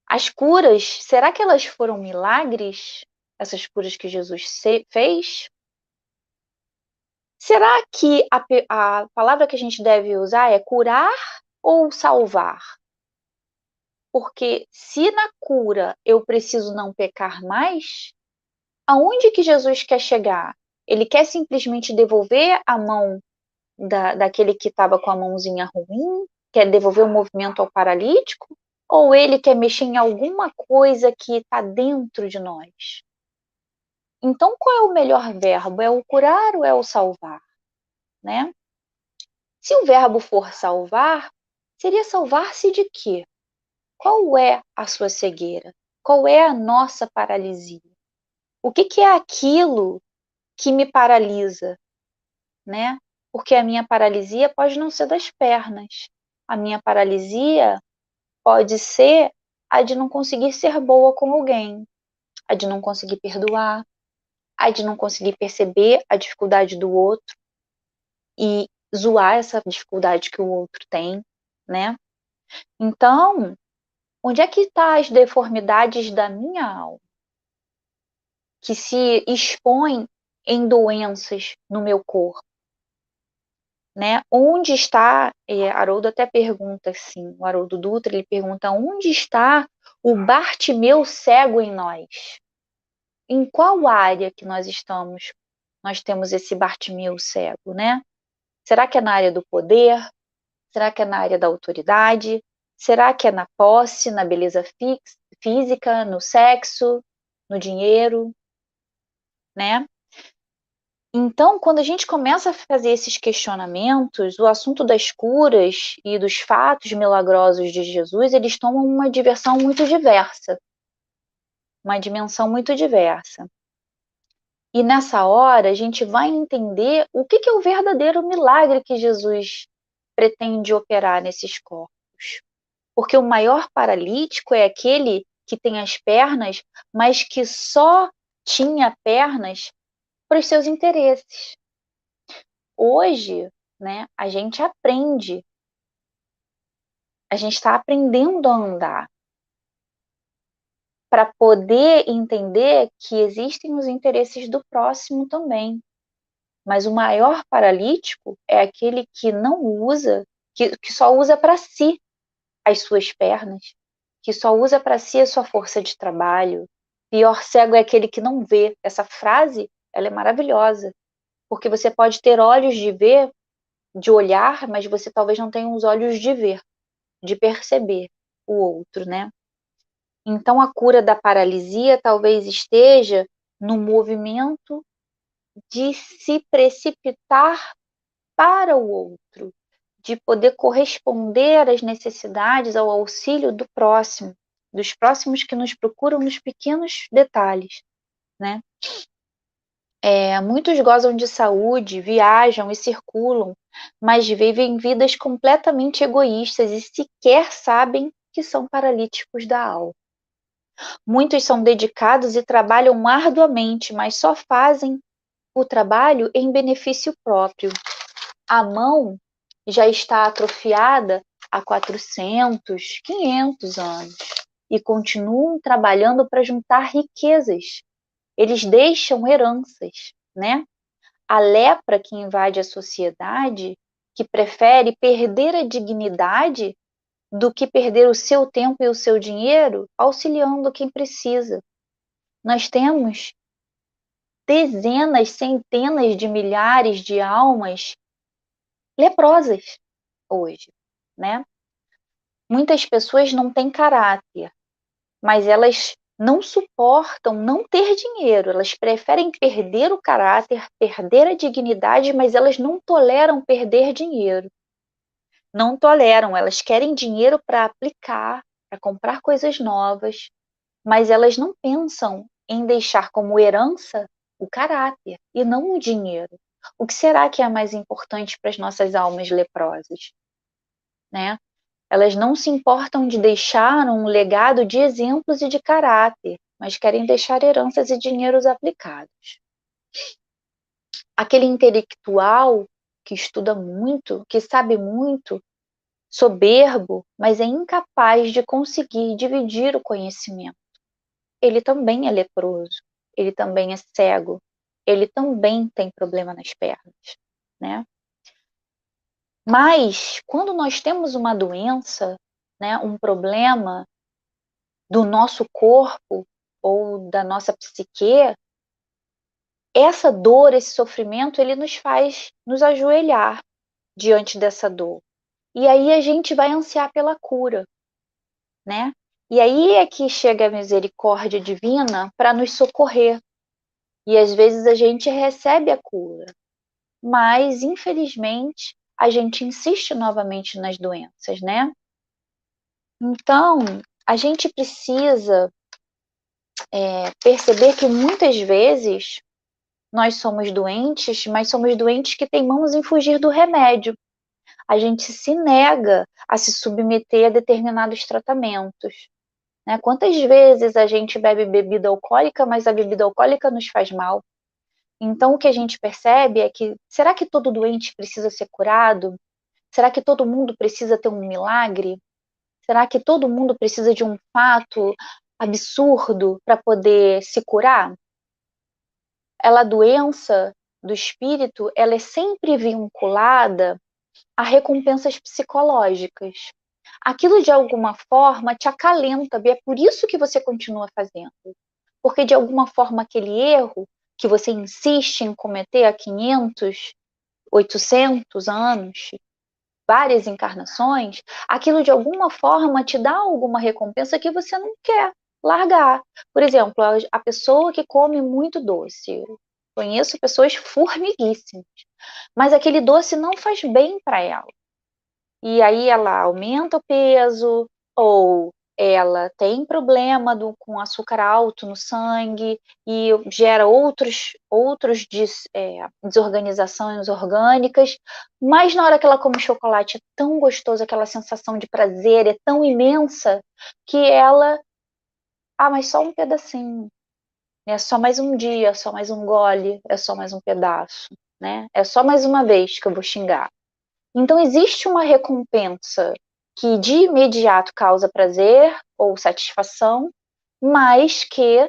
As curas, será que elas foram milagres? Essas curas que Jesus fez? Será que a palavra que a gente deve usar é curar ou salvar? Porque se na cura eu preciso não pecar mais, aonde que Jesus quer chegar? Ele quer simplesmente devolver a mão daquele que estava com a mãozinha ruim? Quer devolver o movimento ao paralítico? Ou ele quer mexer em alguma coisa que está dentro de nós? Então, qual é o melhor verbo? É o curar ou é o salvar? Né? Se o verbo for salvar, seria salvar-se de quê? Qual é a sua cegueira? Qual é a nossa paralisia? O que é aquilo que me paralisa, né? Porque a minha paralisia pode não ser das pernas. A minha paralisia pode ser a de não conseguir ser boa com alguém, a de não conseguir perdoar, a de não conseguir perceber a dificuldade do outro e zoar essa dificuldade que o outro tem, né? Então, onde é que estão as deformidades da minha alma, que se expõem em doenças no meu corpo? Né? Onde está, Haroldo até pergunta assim, o Haroldo Dutra, ele pergunta: onde está o Bartimeu cego em nós? Em qual área que nós temos esse Bartimeu cego, né? Será que é na área do poder? Será que é na área da autoridade? Será que é na posse, na beleza física, no sexo, no dinheiro, né? Então, quando a gente começa a fazer esses questionamentos, o assunto das curas e dos fatos milagrosos de Jesus, eles tomam uma dimensão muito diversa. Uma dimensão muito diversa. E nessa hora, a gente vai entender o que é o verdadeiro milagre que Jesus pretende operar nesses corpos. Porque o maior paralítico é aquele que tem as pernas, mas que só tinha pernas para os seus interesses. Hoje, né, a gente aprende, a gente está aprendendo a andar para poder entender que existem os interesses do próximo também. Mas o maior paralítico é aquele que não usa, que só usa para si as suas pernas, que só usa para si a sua força de trabalho. Pior cego é aquele que não vê. Essa frase, ela é maravilhosa, porque você pode ter olhos de ver, de olhar, mas você talvez não tenha os olhos de ver, de perceber o outro, né? Então a cura da paralisia talvez esteja no movimento de se precipitar para o outro, de poder corresponder às necessidades, ao auxílio do próximo, dos próximos que nos procuram nos pequenos detalhes, né? Muitos gozam de saúde, viajam e circulam, mas vivem vidas completamente egoístas e sequer sabem que são paralíticos da alma. Muitos são dedicados e trabalham arduamente, mas só fazem o trabalho em benefício próprio. A mão já está atrofiada há 400, 500 anos e continuam trabalhando para juntar riquezas. Eles deixam heranças, né? A lepra que invade a sociedade, que prefere perder a dignidade do que perder o seu tempo e o seu dinheiro auxiliando quem precisa. Nós temos dezenas, centenas de milhares de almas leprosas hoje, né? Muitas pessoas não têm caráter, mas elas não suportam não ter dinheiro, elas preferem perder o caráter, perder a dignidade, mas elas não toleram perder dinheiro. Não toleram, elas querem dinheiro para aplicar, para comprar coisas novas, mas elas não pensam em deixar como herança o caráter e não o dinheiro. O que será que é mais importante para as nossas almas leprosas, né? Elas não se importam de deixar um legado de exemplos e de caráter, mas querem deixar heranças e dinheiros aplicados. Aquele intelectual que estuda muito, que sabe muito, soberbo, mas é incapaz de conseguir dividir o conhecimento. Ele também é leproso, ele também é cego, ele também tem problema nas pernas, né? Mas quando nós temos uma doença, né, um problema do nosso corpo ou da nossa psique, essa dor, esse sofrimento, ele nos faz nos ajoelhar diante dessa dor. E aí a gente vai ansiar pela cura, né? E aí é que chega a misericórdia divina para nos socorrer. E às vezes a gente recebe a cura, mas infelizmente a gente insiste novamente nas doenças, né? Então, a gente precisa perceber que muitas vezes nós somos doentes, mas somos doentes que teimamos em fugir do remédio. A gente se nega a se submeter a determinados tratamentos, né? Quantas vezes a gente bebe bebida alcoólica, mas a bebida alcoólica nos faz mal? Então, o que a gente percebe é que, será que todo doente precisa ser curado? Será que todo mundo precisa ter um milagre? Será que todo mundo precisa de um fato absurdo para poder se curar? A doença do espírito, ela é sempre vinculada a recompensas psicológicas. Aquilo de alguma forma te acalenta, e é por isso que você continua fazendo. Porque de alguma forma aquele erro que você insiste em cometer há 500, 800 anos, várias encarnações, aquilo de alguma forma te dá alguma recompensa que você não quer largar. Por exemplo, a pessoa que come muito doce. Eu conheço pessoas formiguíssimas, mas aquele doce não faz bem para ela. E aí ela aumenta o peso, ou ela tem problema com açúcar alto no sangue e gera desorganizações orgânicas, mas na hora que ela come chocolate é tão gostoso, aquela sensação de prazer é tão imensa, que ela Ah, mas só um pedacinho. É só mais um dia, é só mais um gole, é só mais um pedaço, né? É só mais uma vez que eu vou xingar. Então existe uma recompensa que de imediato causa prazer ou satisfação, mas que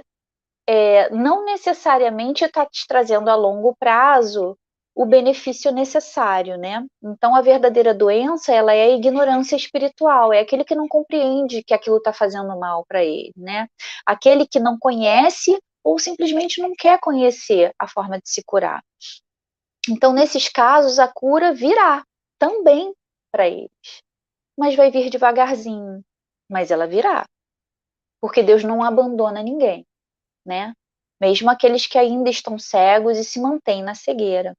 não necessariamente está te trazendo a longo prazo o benefício necessário, né? Então a verdadeira doença, ela é a ignorância espiritual, é aquele que não compreende que aquilo está fazendo mal para ele, né? Aquele que não conhece ou simplesmente não quer conhecer a forma de se curar. Então, nesses casos, a cura virá também para eles, mas vai vir devagarzinho, mas ela virá, porque Deus não abandona ninguém, né? Mesmo aqueles que ainda estão cegos e se mantêm na cegueira.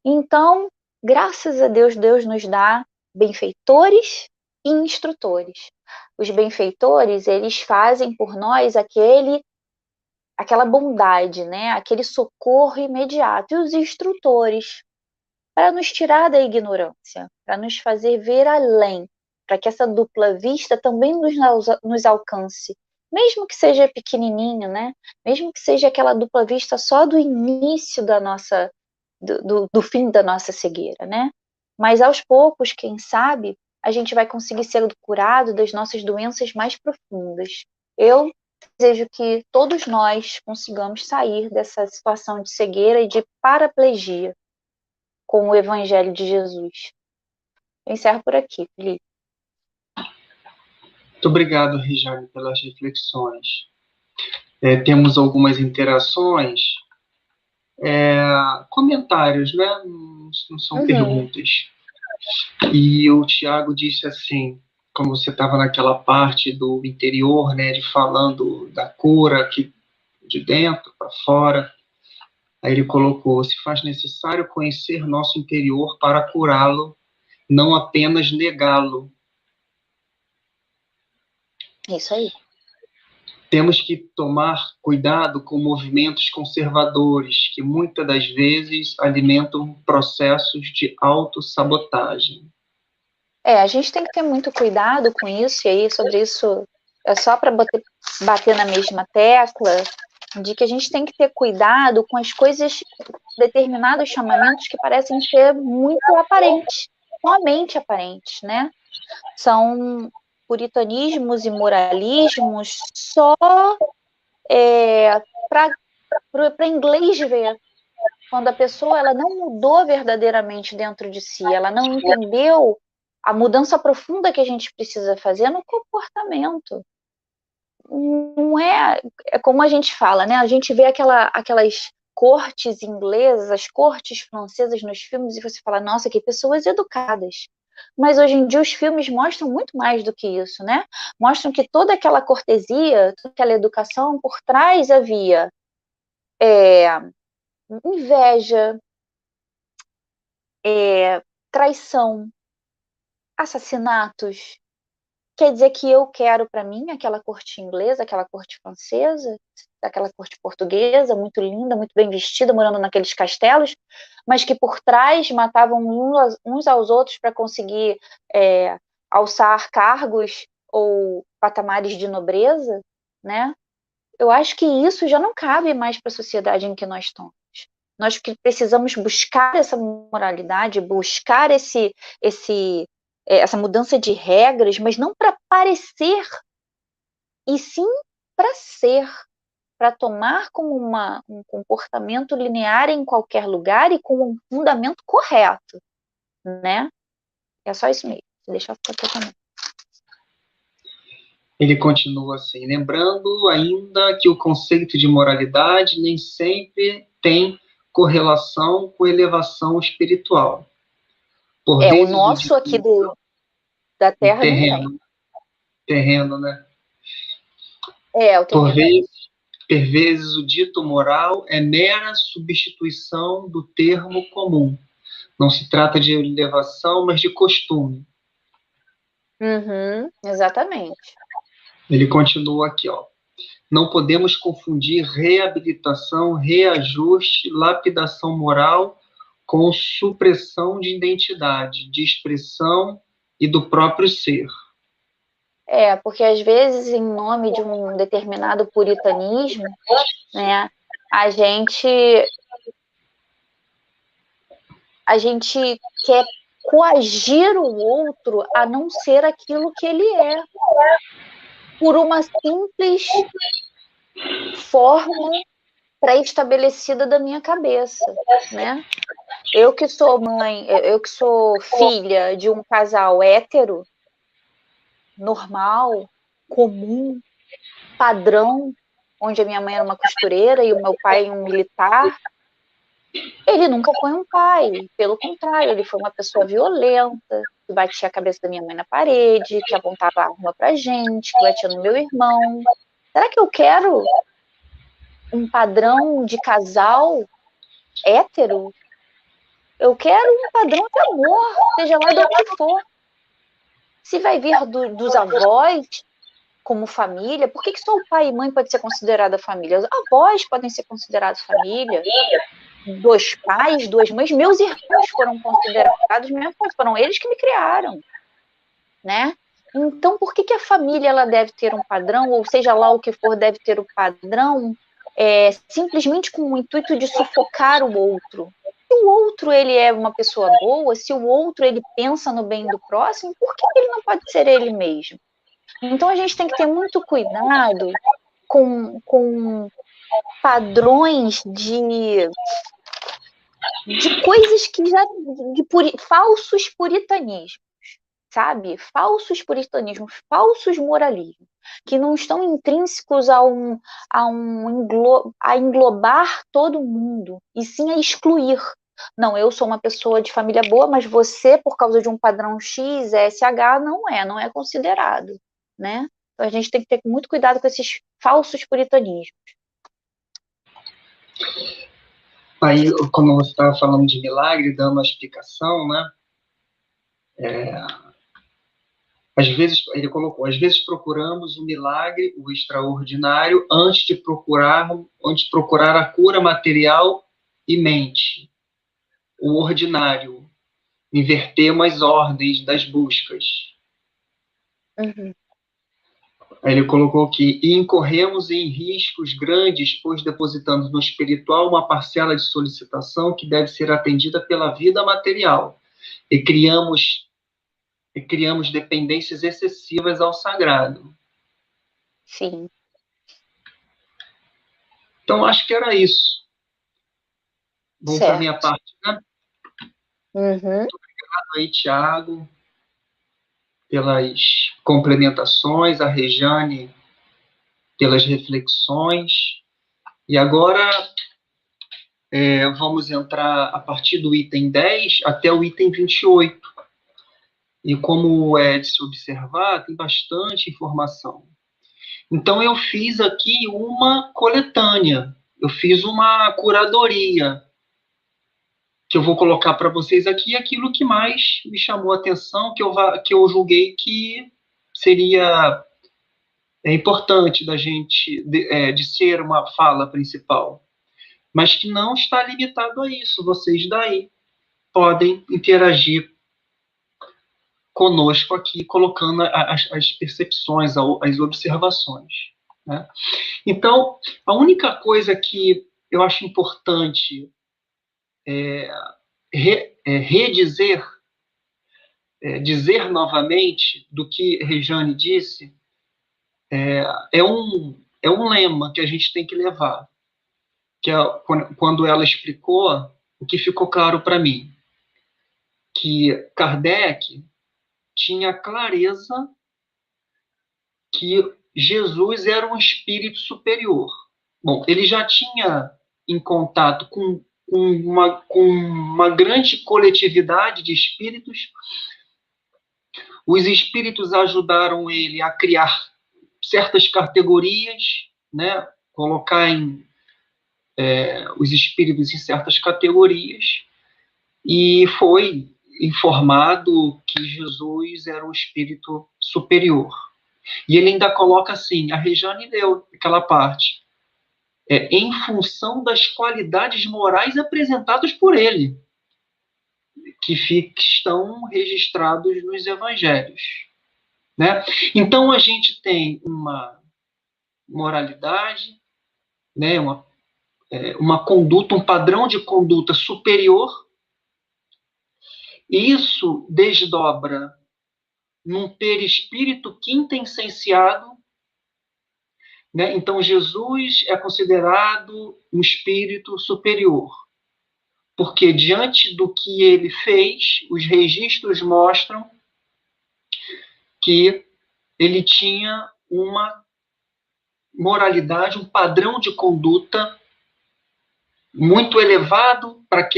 Então, graças a Deus, Deus nos dá benfeitores e instrutores. Os benfeitores, eles fazem por nós aquela bondade, né? Aquele socorro imediato. E os instrutores, para nos tirar da ignorância, para nos fazer ver além, para que essa dupla vista também nos alcance, mesmo que seja pequenininho, né? Mesmo que seja aquela dupla vista só do início da nossa, do fim da nossa cegueira, né? Mas aos poucos, quem sabe, a gente vai conseguir ser curado das nossas doenças mais profundas. Eu desejo que todos nós consigamos sair dessa situação de cegueira e de paraplegia com o Evangelho de Jesus. Eu encerro por aqui, Felipe. Muito obrigado, Regiane, pelas reflexões. Temos algumas interações, comentários, né? Não são perguntas. E o Tiago disse assim, como você estava naquela parte do interior, né, de falando da cura aqui de dentro para fora, aí ele colocou: se faz necessário conhecer nosso interior para curá-lo, não apenas negá-lo. Isso aí. Temos que tomar cuidado com movimentos conservadores, que muitas das vezes alimentam processos de autossabotagem. A gente tem que ter muito cuidado com isso, e aí sobre isso é só para bater na mesma tecla, de que a gente tem que ter cuidado com as coisas, determinados chamamentos que parecem ser muito aparentes, somente aparentes, né? São puritanismos e moralismos só para inglês ver. Quando a pessoa ela não mudou verdadeiramente dentro de si, ela não entendeu a mudança profunda que a gente precisa fazer no comportamento. Não é como a gente fala, né? A gente vê aquelas cortes inglesas, as cortes francesas nos filmes e você fala, nossa, que pessoas educadas. Mas hoje em dia os filmes mostram muito mais do que isso, né? Mostram que toda aquela cortesia, toda aquela educação, por trás havia inveja, traição, assassinatos. Quer dizer que eu quero para mim aquela corte inglesa, aquela corte francesa, aquela corte portuguesa, muito linda, muito bem vestida, morando naqueles castelos, mas que por trás matavam uns aos outros para conseguir alçar cargos ou patamares de nobreza, né? Eu acho que isso já não cabe mais para a sociedade em que nós estamos. Nós que precisamos buscar essa moralidade, buscar essa mudança de regras, mas não para parecer, e sim para ser, para tomar como um comportamento linear em qualquer lugar e com um fundamento correto, né? É só isso mesmo. Deixa eu ficar aqui também. Ele continua assim, lembrando ainda que o conceito de moralidade nem sempre tem correlação com elevação espiritual. Por O vezes nosso aqui da Terra não tem. Terreno, né? O terreno. Por vezes o dito moral é mera substituição do termo comum. Não se trata de elevação, mas de costume. Exatamente. Ele continua aqui, ó. Não podemos confundir reabilitação, reajuste, lapidação moral com supressão de identidade, de expressão e do próprio ser. Porque às vezes, em nome de um determinado puritanismo, né, a gente quer coagir o outro a não ser aquilo que ele é, por uma simples forma pré-estabelecida da minha cabeça, né? Eu que sou mãe, eu que sou filha de um casal hétero, normal, comum, padrão, onde a minha mãe era uma costureira e o meu pai um militar, ele nunca foi um pai. Pelo contrário, ele foi uma pessoa violenta, que batia a cabeça da minha mãe na parede, que apontava a arma pra gente, que batia no meu irmão. Será que eu quero um padrão de casal hétero? Eu quero um padrão de amor, seja lá do que for. Se vai vir dos avós, como família, por que só o pai e mãe pode ser considerada família? Os avós podem ser considerados família, dois pais, duas mães, meus irmãos foram considerados meus pais, foram eles que me criaram, né? Então, por que a família ela deve ter um padrão, ou seja lá o que for, deve ter o padrão, simplesmente com o intuito de sufocar o outro? Se o outro ele é uma pessoa boa, se o outro ele pensa no bem do próximo, por que ele não pode ser ele mesmo? Então a gente tem que ter muito cuidado com padrões de coisas que já falsos puritanismos, sabe? Falsos puritanismos, falsos moralismos, que não estão intrínsecos a englobar todo mundo, e sim a excluir. Não, eu sou uma pessoa de família boa, mas você, por causa de um padrão X, SH, não é considerado, né? Então a gente tem que ter muito cuidado com esses falsos puritanismos. Aí, como você estava falando de milagre, dando uma explicação, né? Às vezes, ele colocou, às vezes procuramos o milagre, o extraordinário, antes de procurar a cura material e mente. O ordinário. Invertemos as ordens das buscas. Uhum. Ele colocou aqui, e incorremos em riscos grandes, pois depositamos no espiritual uma parcela de solicitação que deve ser atendida pela vida material, e criamos dependências excessivas ao sagrado. Sim. Então, acho que era isso. Vamos para a minha parte, né? Uhum. Muito obrigado aí, Tiago, pelas complementações, a Rejane pelas reflexões. E agora vamos entrar a partir do item 10 até o item 28. E como é de se observar, tem bastante informação. Então, eu fiz aqui uma coletânea, eu fiz uma curadoria, que eu vou colocar para vocês aqui aquilo que mais me chamou a atenção, que eu julguei que seria importante da gente, de ser uma fala principal. Mas que não está limitado a isso. Vocês daí podem interagir conosco aqui, colocando as percepções, as observações. Né? Então, a única coisa que eu acho importante redizer, dizer novamente do que Rejane disse, é um lema que a gente tem que levar, que é quando ela explicou o que ficou claro para mim, que Kardec tinha clareza que Jesus era um espírito superior. Bom, ele já tinha em contato com uma grande coletividade de espíritos. Os espíritos ajudaram ele a criar certas categorias, né? Colocar os espíritos em certas categorias, e foi informado que Jesus era um espírito superior. E ele ainda coloca assim, a Rejane leu aquela parte, em função das qualidades morais apresentadas por ele, que estão registrados nos evangelhos. né? Então, a gente tem uma moralidade, né? Uma conduta, um padrão de conduta superior, e isso desdobra num perispírito quintessenciado, né? Então, Jesus é considerado um espírito superior, porque diante do que ele fez, os registros mostram que ele tinha uma moralidade, um padrão de conduta muito elevado para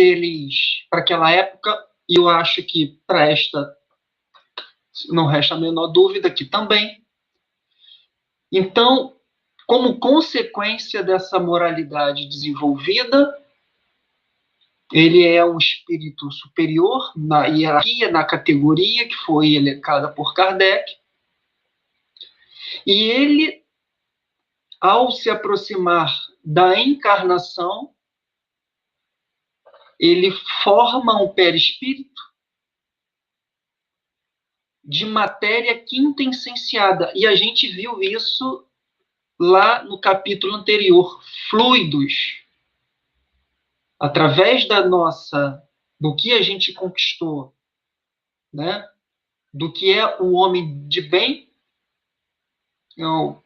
aquela época, e eu acho que para esta não resta a menor dúvida que também. Então, como consequência dessa moralidade desenvolvida, ele é um espírito superior na hierarquia, na categoria que foi elencada por Kardec, e ele, ao se aproximar da encarnação, ele forma um perispírito de matéria quintessenciada, e a gente viu isso lá no capítulo anterior, fluidos. Através do que a gente conquistou, né? Do que é o homem de bem,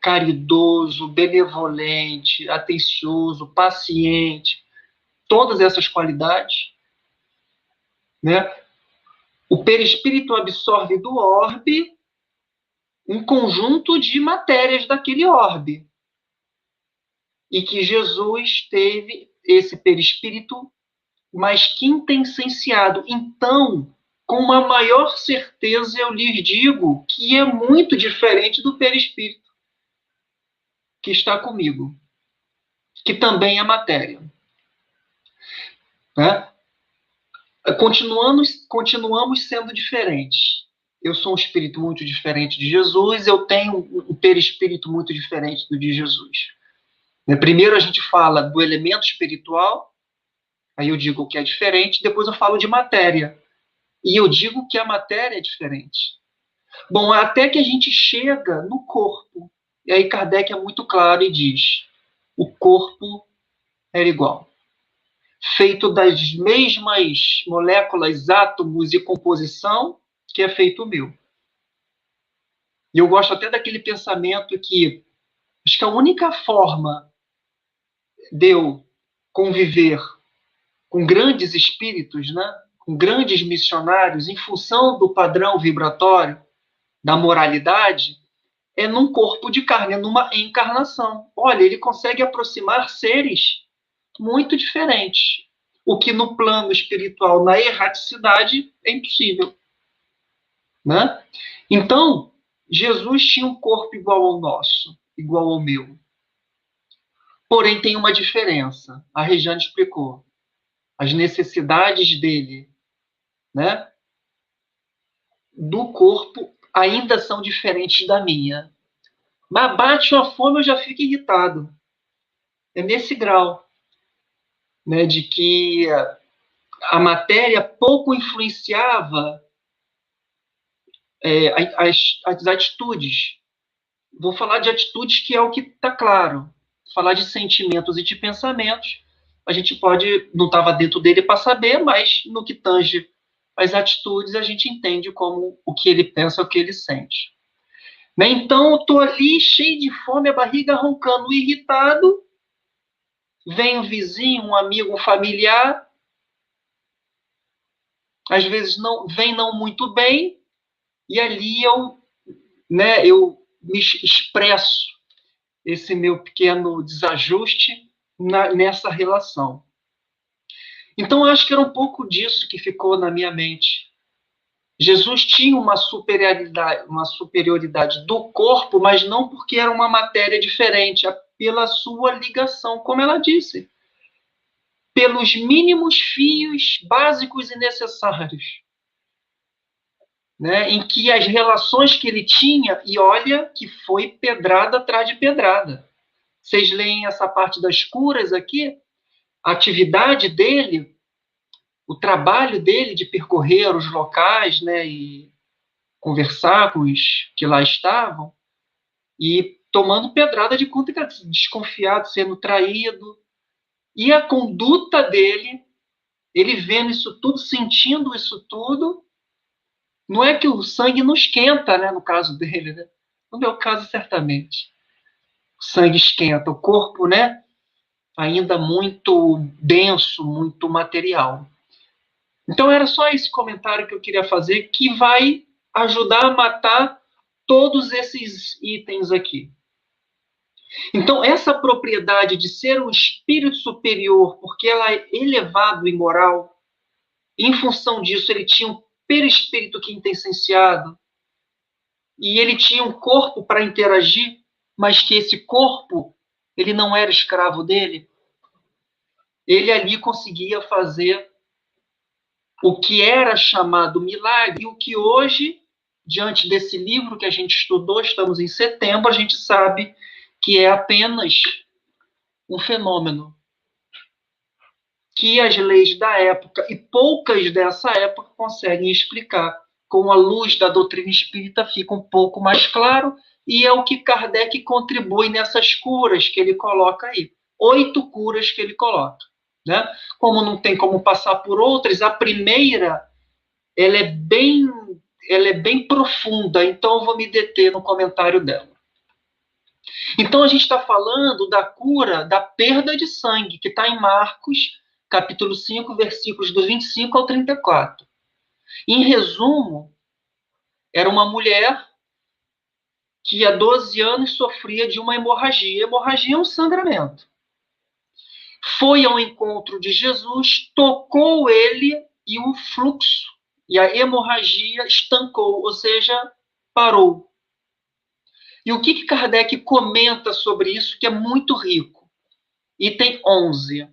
caridoso, benevolente, atencioso, paciente, todas essas qualidades, né? O perispírito absorve do orbe um conjunto de matérias daquele orbe, e que Jesus teve esse perispírito mais quintessenciado. Então, com uma maior certeza, eu lhes digo que é muito diferente do perispírito que está comigo, que também é matéria. Né? Continuamos sendo diferentes. Eu sou um espírito muito diferente de Jesus, eu tenho um perispírito muito diferente do de Jesus. Primeiro a gente fala do elemento espiritual, aí eu digo que é diferente, depois eu falo de matéria, e eu digo que a matéria é diferente. Bom, até que a gente chega no corpo, e aí Kardec é muito claro e diz: o corpo era igual, feito das mesmas moléculas, átomos e composição que é feito o meu. E eu gosto até daquele pensamento que acho que a única forma de eu conviver com grandes espíritos, né, com grandes missionários, em função do padrão vibratório, da moralidade, é num corpo de carne, é numa encarnação. Olha, ele consegue aproximar seres muito diferentes, o que no plano espiritual, na erraticidade, é impossível. Né? Então, Jesus tinha um corpo igual ao nosso, igual ao meu. Porém, tem uma diferença. A Regiane explicou. As necessidades dele, né, do corpo, ainda são diferentes da minha. Mas bate uma fome, eu já fico irritado. É nesse grau, né, de que a matéria pouco influenciava as atitudes. Vou falar de atitudes, que é o que está claro. Falar de sentimentos e de pensamentos, a gente não estava dentro dele para saber, mas no que tange as atitudes, a gente entende como o que ele pensa, o que ele sente. Né? Então, eu estou ali cheio de fome, a barriga roncando, irritado. Vem um vizinho, um amigo, um familiar, às vezes não muito bem, e ali eu me expresso esse meu pequeno desajuste nessa relação. Então, acho que era um pouco disso que ficou na minha mente. Jesus tinha uma superioridade do corpo, mas não porque era uma matéria diferente, pela sua ligação, como ela disse, pelos mínimos fios básicos e necessários, né, em que as relações que ele tinha, e olha que foi pedrada atrás de pedrada. Vocês leem essa parte das curas aqui? A atividade dele, o trabalho dele de percorrer os locais, né, e conversar com os que lá estavam e tomando pedrada de conta, desconfiado, sendo traído. E a conduta dele, ele vendo isso tudo, sentindo isso tudo, não é que o sangue não esquenta, né, no caso dele, né? No meu caso, certamente. O sangue esquenta, o corpo, né, ainda muito denso, muito material. Então era só esse comentário que eu queria fazer, que vai ajudar a matar todos esses itens aqui. Então, essa propriedade de ser um espírito superior, porque ela é elevado e moral, em função disso, ele tinha um perispírito quintessenciado, e ele tinha um corpo para interagir, mas que esse corpo, ele não era escravo dele. Ele ali conseguia fazer o que era chamado milagre, e o que hoje, diante desse livro que a gente estudou, estamos em setembro, a gente sabe que é apenas um fenômeno. Que as leis da época, e poucas dessa época, conseguem explicar. Com a luz da doutrina espírita fica um pouco mais claro, e é o que Kardec contribui nessas curas que ele coloca aí. 8 curas que ele coloca. Né? Como não tem como passar por outras, a primeira ela é bem profunda, então eu vou me deter no comentário dela. Então a gente está falando da cura da perda de sangue, que está em Marcos, capítulo 5, versículos do 25 ao 34. Em resumo, era uma mulher que há 12 anos sofria de uma hemorragia. Hemorragia é um sangramento. Foi ao encontro de Jesus, tocou ele e o fluxo, e a hemorragia estancou, ou seja, parou. E o que Kardec comenta sobre isso, que é muito rico? Item 11.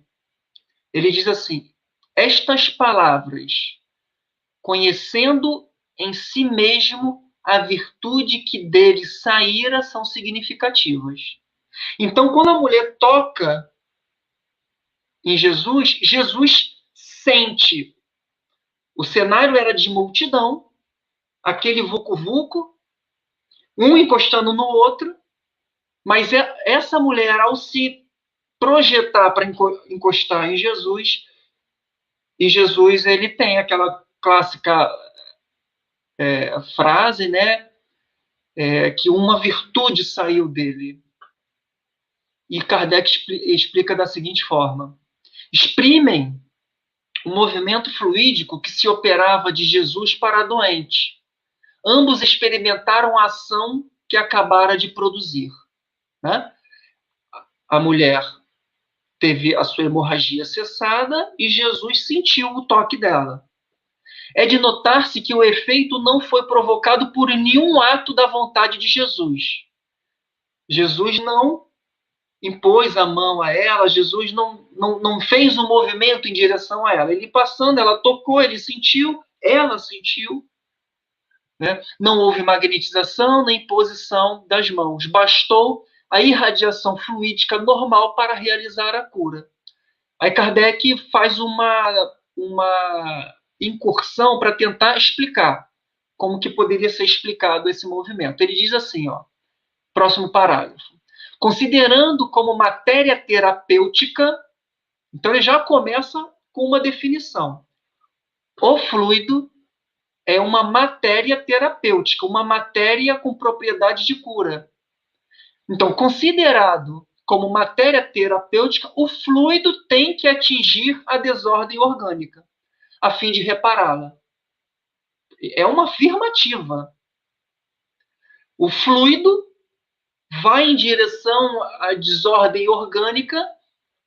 Ele diz assim: estas palavras, conhecendo em si mesmo a virtude que dele saíra, são significativas. Então, quando a mulher toca em Jesus, Jesus sente. O cenário era de multidão, aquele vucu-vucu, um encostando no outro, mas essa mulher, ao se projetar para encostar em Jesus, e Jesus ele tem aquela clássica frase, né, que uma virtude saiu dele. E Kardec explica da seguinte forma: exprimem o movimento fluídico que se operava de Jesus para a doente. Ambos experimentaram a ação que acabara de produzir. Né? A mulher teve a sua hemorragia cessada e Jesus sentiu o toque dela. É de notar-se que o efeito não foi provocado por nenhum ato da vontade de Jesus. Jesus não impôs a mão a ela, Jesus não fez um movimento em direção a ela. Ele passando, ela tocou, ele sentiu, ela sentiu. Né? Não houve magnetização nem posição das mãos. Bastou a irradiação fluídica normal para realizar a cura. Aí Kardec faz uma incursão para tentar explicar como que poderia ser explicado esse movimento. Ele diz assim, ó, próximo parágrafo. Considerando como matéria terapêutica, então ele já começa com uma definição. O fluido é uma matéria terapêutica, uma matéria com propriedade de cura. Então, considerado como matéria terapêutica, o fluido tem que atingir a desordem orgânica, a fim de repará-la. É uma afirmativa. O fluido vai em direção à desordem orgânica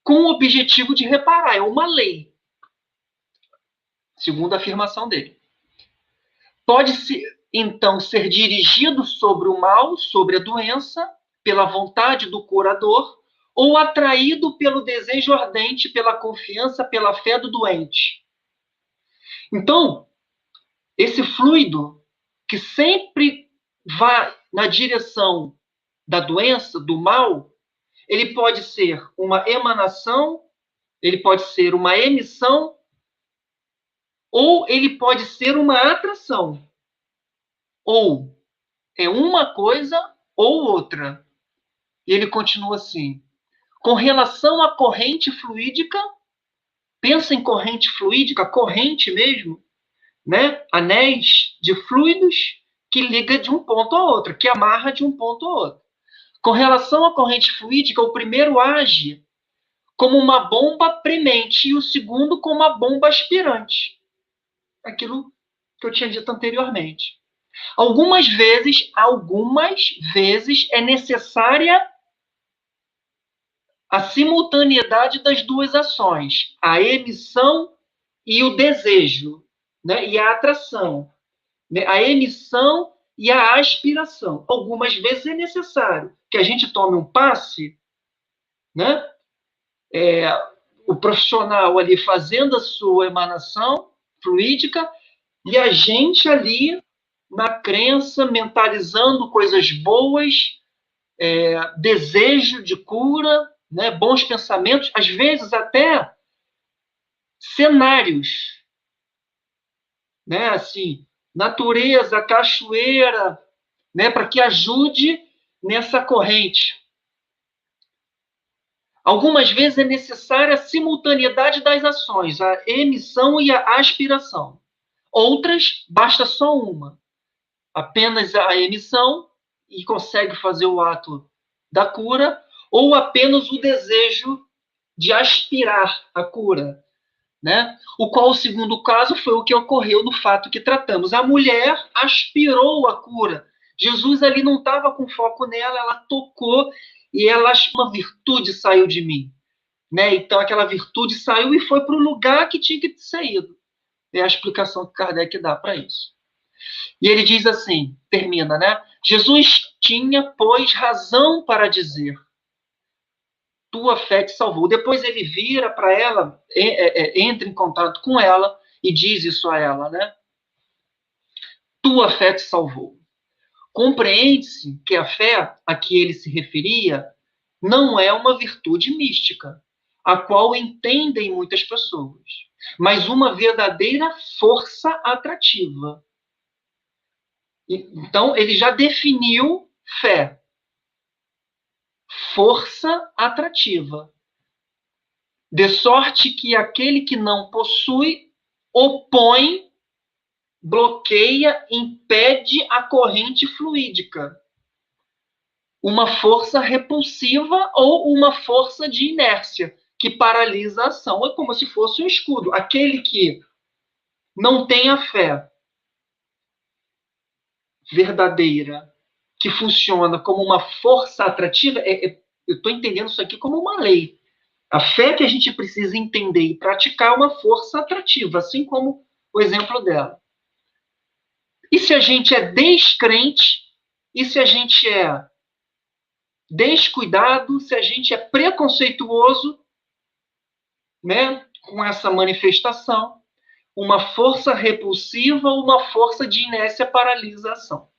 com o objetivo de reparar. É uma lei, segundo a afirmação dele. Pode-se, então, ser dirigido sobre o mal, sobre a doença, pela vontade do curador, ou atraído pelo desejo ardente, pela confiança, pela fé do doente. Então, esse fluido que sempre vai na direção da doença, do mal, ele pode ser uma emanação, ele pode ser uma emissão, ou ele pode ser uma atração. Ou é uma coisa ou outra. E ele continua assim: com relação à corrente fluídica, pensa em corrente fluídica, corrente mesmo, né? Anéis de fluidos que liga de um ponto a outro, que amarra de um ponto a outro. Com relação à corrente fluídica, o primeiro age como uma bomba premente e o segundo como uma bomba aspirante. Aquilo que eu tinha dito anteriormente. Algumas vezes é necessária a simultaneidade das duas ações, a emissão e o desejo, né? E a atração, né? A emissão e a aspiração. Algumas vezes é necessário que a gente tome um passe, né? O profissional ali fazendo a sua emanação fluídica e a gente ali na crença, mentalizando coisas boas, desejo de cura, né, bons pensamentos, às vezes até cenários, né, assim, natureza, cachoeira, né, para que ajude nessa corrente. Algumas vezes é necessária a simultaneidade das ações, a emissão e a aspiração. Outras, basta só uma, apenas a emissão e consegue fazer o ato da cura, ou apenas o desejo de aspirar a cura, né? O qual, o segundo caso, foi o que ocorreu no fato que tratamos. A mulher aspirou a cura. Jesus ali não estava com foco nela, ela tocou e ela, uma virtude saiu de mim, né? Então aquela virtude saiu e foi para o lugar que tinha que ter saído. É a explicação que Kardec dá para isso. E ele diz assim, termina, né? Jesus tinha, pois, razão para dizer: tua fé te salvou. Depois ele vira para ela, entra em contato com ela e diz isso a ela, né? Tua fé te salvou. Compreende-se que a fé a que ele se referia não é uma virtude mística, a qual entendem muitas pessoas, mas uma verdadeira força atrativa. Então, ele já definiu fé. Força atrativa. De sorte que aquele que não possui opõe, bloqueia, impede a corrente fluídica. Uma força repulsiva ou uma força de inércia que paralisa a ação. É como se fosse um escudo. Aquele que não tem a fé verdadeira, que funciona como uma força atrativa, eu estou entendendo isso aqui como uma lei. A fé que a gente precisa entender e praticar é uma força atrativa, assim como o exemplo dela. E se a gente é descrente, e se a gente é descuidado, se a gente é preconceituoso, né, com essa manifestação, uma força repulsiva ou uma força de inércia paralisa a ação.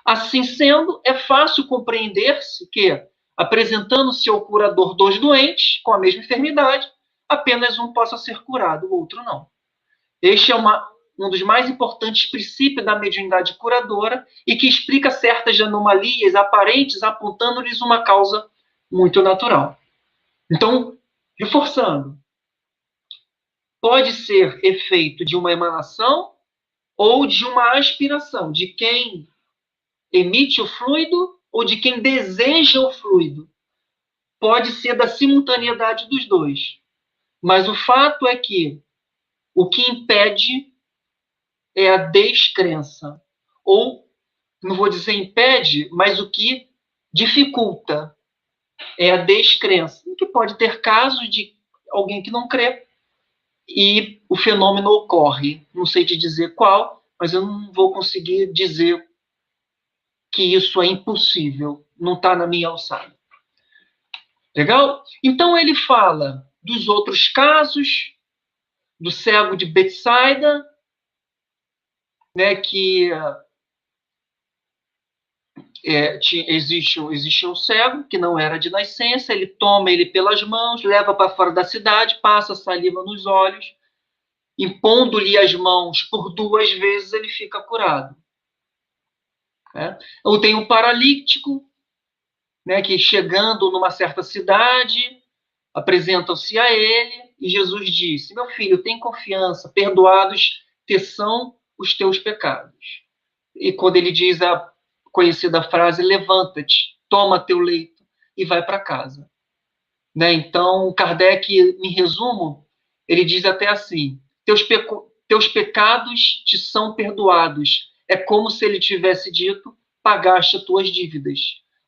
Assim sendo, é fácil compreender-se que, apresentando-se ao curador dois doentes com a mesma enfermidade, apenas um possa ser curado, o outro não. Este é um dos mais importantes princípios da mediunidade curadora e que explica certas anomalias aparentes, apontando-lhes uma causa muito natural. Então, reforçando, pode ser efeito de uma emanação ou de uma aspiração, de quem emite o fluido ou de quem deseja o fluido. Pode ser da simultaneidade dos dois. Mas o fato é que o que impede é a descrença. Ou, não vou dizer impede, mas o que dificulta é a descrença. Que pode ter casos de alguém que não crê e o fenômeno ocorre. Não sei te dizer qual, mas eu não vou conseguir dizer que isso é impossível. Não está na minha alçada. Legal? Então ele fala dos outros casos, do cego de Betsaida, né, que existe um cego que não era de nascença, ele toma ele pelas mãos, leva para fora da cidade, passa saliva nos olhos, impondo-lhe as mãos por 2 vezes, ele fica curado. né? Ou tem um paralítico, né, que chegando numa certa cidade, apresentam-se a ele, e Jesus disse: meu filho, tem confiança, perdoados te são os teus pecados. E quando ele diz a conhecida frase: levanta-te, toma teu leito e vai para casa. Né? Então, Kardec, em resumo, ele diz até assim: teus pecados te são perdoados. É como se ele tivesse dito: pagaste as tuas dívidas.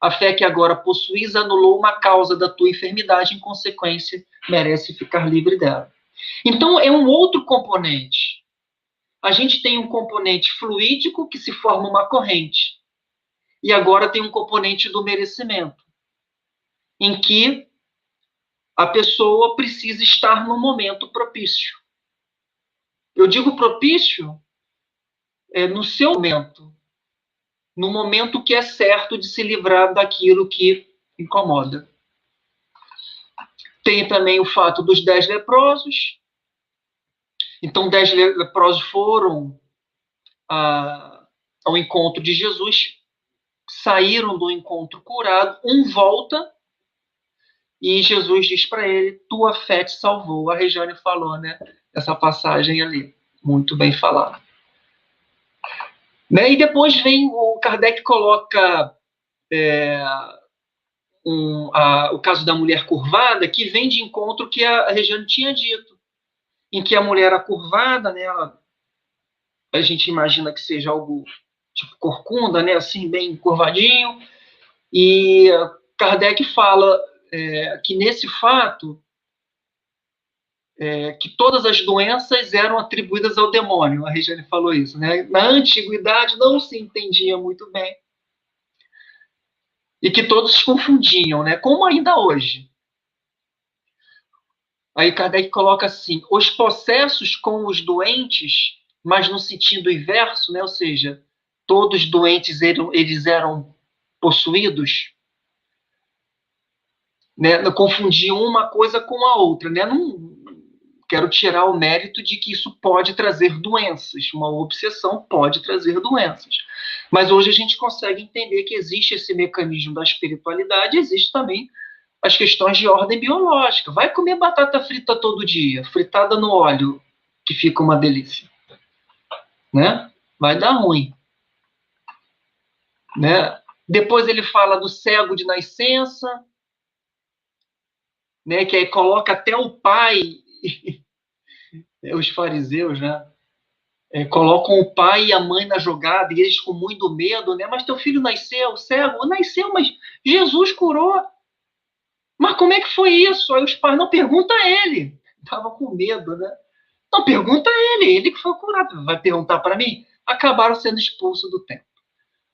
A fé que agora possuis anulou uma causa da tua enfermidade, em consequência, merece ficar livre dela. Então, é um outro componente. A gente tem um componente fluídico, que se forma uma corrente. E agora tem um componente do merecimento, em que a pessoa precisa estar no momento propício. Eu digo propício no seu momento, no momento que é certo de se livrar daquilo que incomoda. Tem também o fato dos 10 leprosos. Então, 10 leprosos foram ao encontro de Jesus, saíram do encontro curado, um volta, e Jesus diz para ele: tua fé te salvou. A Regiane falou, né? Essa passagem ali, muito bem falada. Né? E depois vem, o Kardec coloca o caso da mulher curvada, que vem de encontro que a Regiane tinha dito, em que a mulher era curvada, né? A gente imagina que seja algo tipo corcunda, né? Assim, bem curvadinho, e Kardec fala que nesse fato, que todas as doenças eram atribuídas ao demônio. A Regiane falou isso, né? Na antiguidade não se entendia muito bem, e que todos se confundiam, né? Como ainda hoje. Aí Kardec coloca assim: os possessos com os doentes, mas no sentido inverso, né? Ou seja, todos doentes eles eram possuídos, né? Confundiam uma coisa com a outra, né? Não quero tirar o mérito de que isso pode trazer doenças, uma obsessão pode trazer doenças. Mas hoje a gente consegue entender que existe esse mecanismo da espiritualidade, existe também as questões de ordem biológica. Vai comer batata frita todo dia, fritada no óleo, que fica uma delícia, né? Vai dar ruim, né? Depois ele fala do cego de nascença, né? Que aí coloca até o pai, os fariseus, né? Colocam o pai e a mãe na jogada, e eles com muito medo, né? Mas teu filho nasceu cego? Nasceu, mas Jesus curou. Mas como é que foi isso? Aí os pais: não, pergunta a ele. Estavam com medo, né? Não, pergunta a ele que foi curado. Vai perguntar para mim? Acabaram sendo expulsos do templo.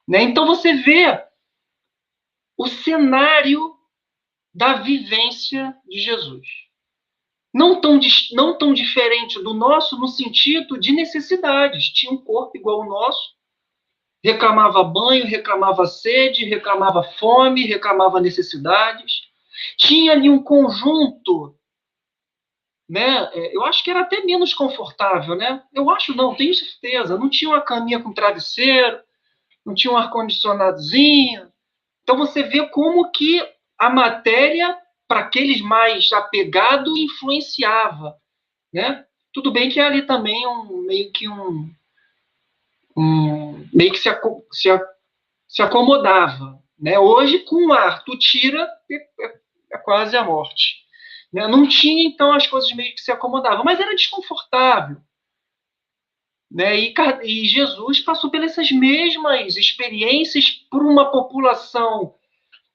Né? Então você vê o cenário da vivência de Jesus. Não tão diferente do nosso no sentido de necessidades. Tinha um corpo igual ao nosso, reclamava banho, reclamava sede, reclamava fome, reclamava necessidades. Tinha ali um conjunto, né? Eu acho que era até menos confortável, né? Eu acho não, tenho certeza. Não tinha uma caminha com travesseiro, não tinha um ar-condicionadozinho. Então você vê como que a matéria, para aqueles mais apegados, influenciava, né? Tudo bem que ali também meio que se acomodava, né? Hoje, com o ar, tu tira, é quase a morte. Né? Não tinha, então, as coisas meio que se acomodavam, mas era desconfortável. Né? E Jesus passou pelas mesmas experiências por uma população,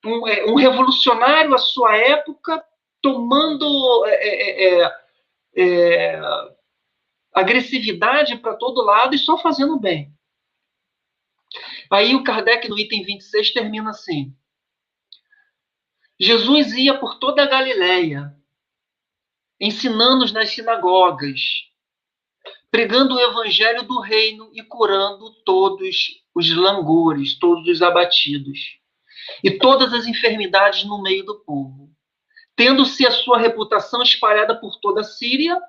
um revolucionário à sua época, tomando agressividade para todo lado e só fazendo bem. Aí o Kardec, no item 26, termina assim: Jesus ia por toda a Galileia, ensinando nas sinagogas, pregando o evangelho do reino e curando todos os langores, todos os abatidos, e todas as enfermidades no meio do povo. Tendo-se a sua reputação espalhada por toda a Síria,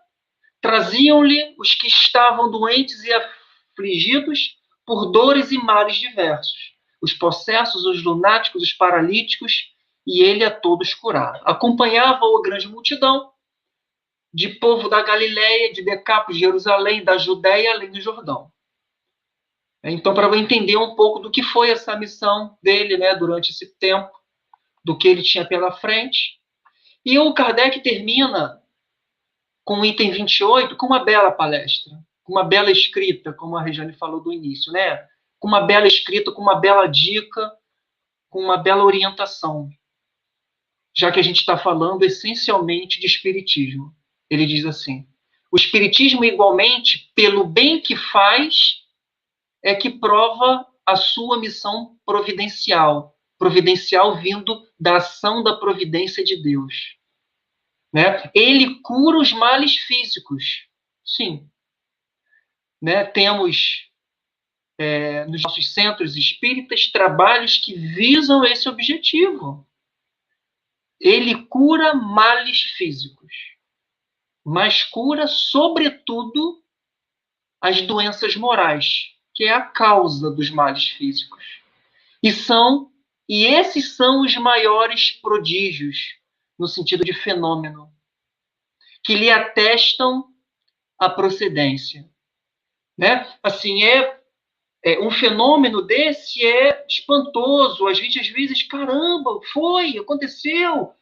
traziam-lhe os que estavam doentes e afligidos por dores e males diversos, os possessos, os lunáticos, os paralíticos, e ele a todos curava. Acompanhava-o a grande multidão, de povo da Galiléia, de Decápolis, de Jerusalém, da Judéia, além do Jordão. Então, para entender um pouco do que foi essa missão dele, né, durante esse tempo, do que ele tinha pela frente. E o Kardec termina com o item 28, com uma bela palestra, com uma bela escrita, como a Regiane falou do início, né? Com uma bela escrita, com uma bela dica, com uma bela orientação, já que a gente está falando essencialmente de espiritismo. Ele diz assim: o espiritismo, igualmente, pelo bem que faz, é que prova a sua missão providencial, providencial vindo da ação da providência de Deus. Né? Ele cura os males físicos, sim. Né? Temos nos nossos centros espíritas trabalhos que visam esse objetivo. Ele cura males físicos, mas cura, sobretudo, as doenças morais, que é a causa dos males físicos. E esses são os maiores prodígios, no sentido de fenômeno, que lhe atestam a procedência. Né? Assim, um fenômeno desse é espantoso. A gente, às vezes, caramba, aconteceu.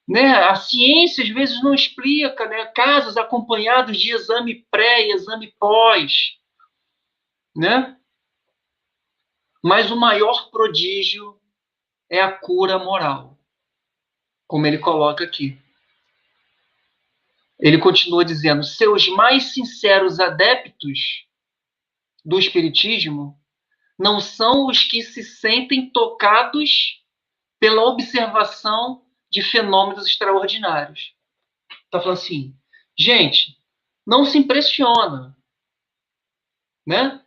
Né? A ciência, às vezes, não explica, né? Casos acompanhados de exame pré e exame pós. Né? Mas o maior prodígio é a cura moral, como ele coloca aqui. Ele continua dizendo: seus mais sinceros adeptos do espiritismo não são os que se sentem tocados pela observação de fenômenos extraordinários. Está falando assim, gente, não se impressiona, né?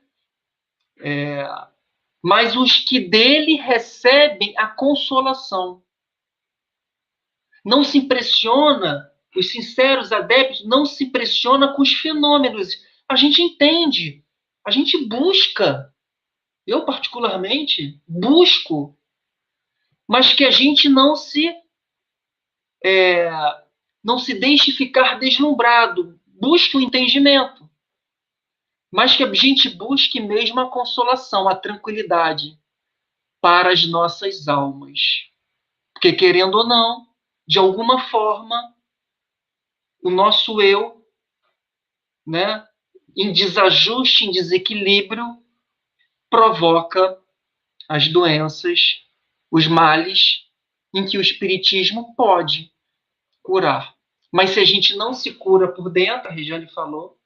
Mas os que dele recebem a consolação. Não se impressiona, os sinceros adeptos não se impressiona com os fenômenos. A gente entende, a gente busca. Eu, particularmente, busco, mas que a gente não se deixe ficar deslumbrado. Busque o entendimento, mas que a gente busque mesmo a consolação, a tranquilidade para as nossas almas. Porque, querendo ou não, de alguma forma, o nosso eu, né, em desajuste, em desequilíbrio, provoca as doenças, os males, em que o espiritismo pode curar. Mas se a gente não se cura por dentro, a Regiane falou,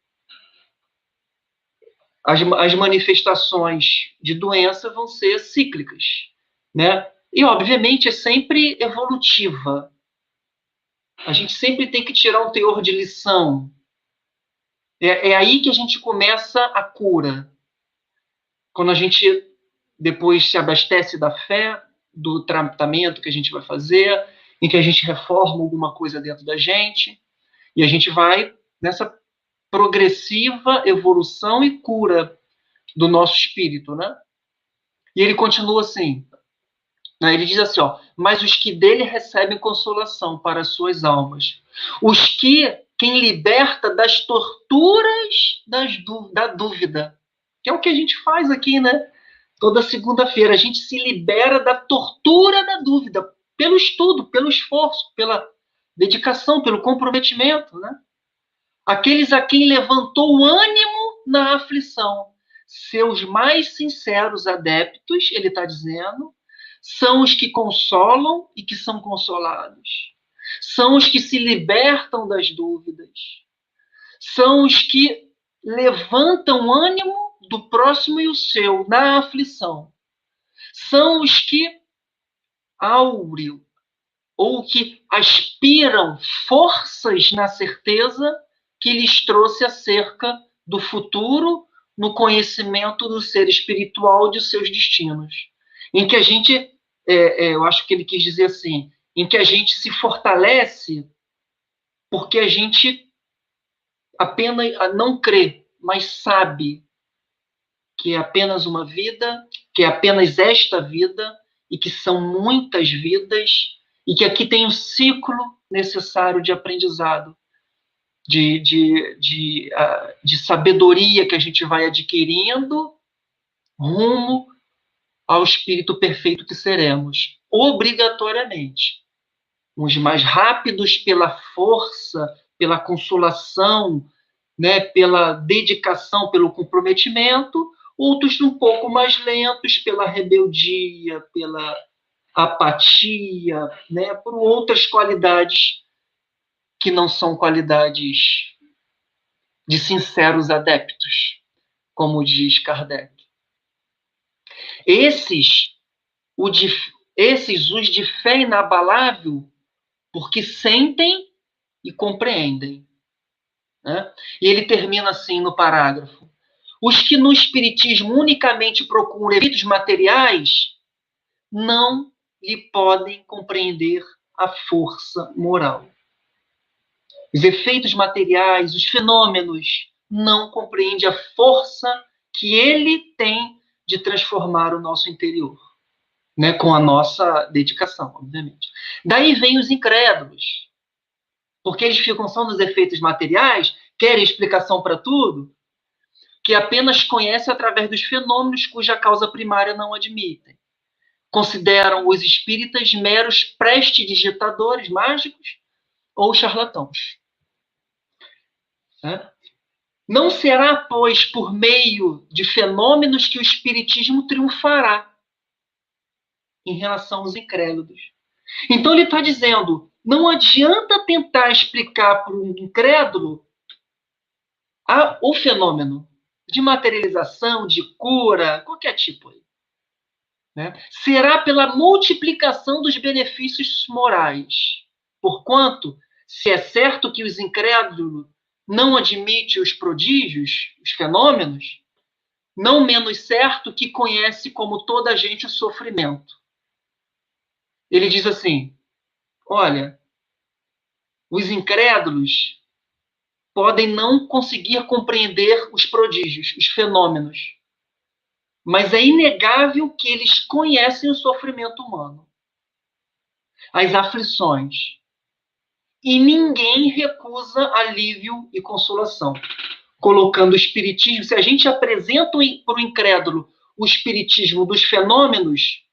as manifestações de doença vão ser cíclicas, né? E, obviamente, é sempre evolutiva. A gente sempre tem que tirar um teor de lição. É aí que a gente começa a cura. Quando a gente depois se abastece da fé, do tratamento que a gente vai fazer, em que a gente reforma alguma coisa dentro da gente, e a gente vai nessa progressiva evolução e cura do nosso espírito, né? E ele continua assim, né? Ele diz assim, mas os que dele recebem consolação para as suas almas, quem liberta das torturas da dúvida, que é o que a gente faz aqui, né? Toda segunda-feira a gente se libera da tortura da dúvida, pelo estudo, pelo esforço, pela dedicação, pelo comprometimento, né? Aqueles a quem levantou o ânimo na aflição, seus mais sinceros adeptos, ele está dizendo, são os que consolam e que são consolados. São os que se libertam das dúvidas. São os que levantam o ânimo do próximo e o seu na aflição. São os que auream ou que aspiram forças na certeza que lhes trouxe acerca do futuro no conhecimento do ser espiritual de seus destinos. Em que a gente, eu acho que ele quis dizer assim, em que a gente se fortalece porque a gente apenas não crê, mas sabe que é apenas uma vida que é apenas esta vida e que são muitas vidas e que aqui tem um ciclo necessário de aprendizado, de sabedoria que a gente vai adquirindo rumo ao espírito perfeito que seremos, obrigatoriamente. Uns mais rápidos pela força, pela consolação, né, pela dedicação, pelo comprometimento, outros um pouco mais lentos pela rebeldia, pela apatia, né, por outras qualidades que não são qualidades de sinceros adeptos, como diz Kardec. Esses, os de fé inabalável, porque sentem e compreendem. Né? E ele termina assim no parágrafo. Os que no espiritismo unicamente procuram efeitos materiais não lhe podem compreender a força moral. Os efeitos materiais, os fenômenos, não compreendem a força que ele tem de transformar o nosso interior, né? Com a nossa dedicação, obviamente. Daí vem os incrédulos, porque eles ficam só nos efeitos materiais, querem explicação para tudo, que apenas conhecem através dos fenômenos cuja causa primária não admitem. Consideram os espíritas meros prestidigitadores mágicos ou charlatãos. Não será, pois, por meio de fenômenos que o espiritismo triunfará em relação aos incrédulos. Então ele está dizendo, não adianta tentar explicar para um incrédulo o fenômeno de materialização, de cura, qualquer tipo aí. Né? Será pela multiplicação dos benefícios morais. Porquanto, se é certo que os incrédulos não admitem os prodígios, os fenômenos, não menos certo que conhece como toda a gente o sofrimento. Ele diz assim, olha, os incrédulos podem não conseguir compreender os prodígios, os fenômenos, mas é inegável que eles conhecem o sofrimento humano, as aflições. E ninguém recusa alívio e consolação. Colocando o espiritismo, se a gente apresenta para o incrédulo o espiritismo dos fenômenos,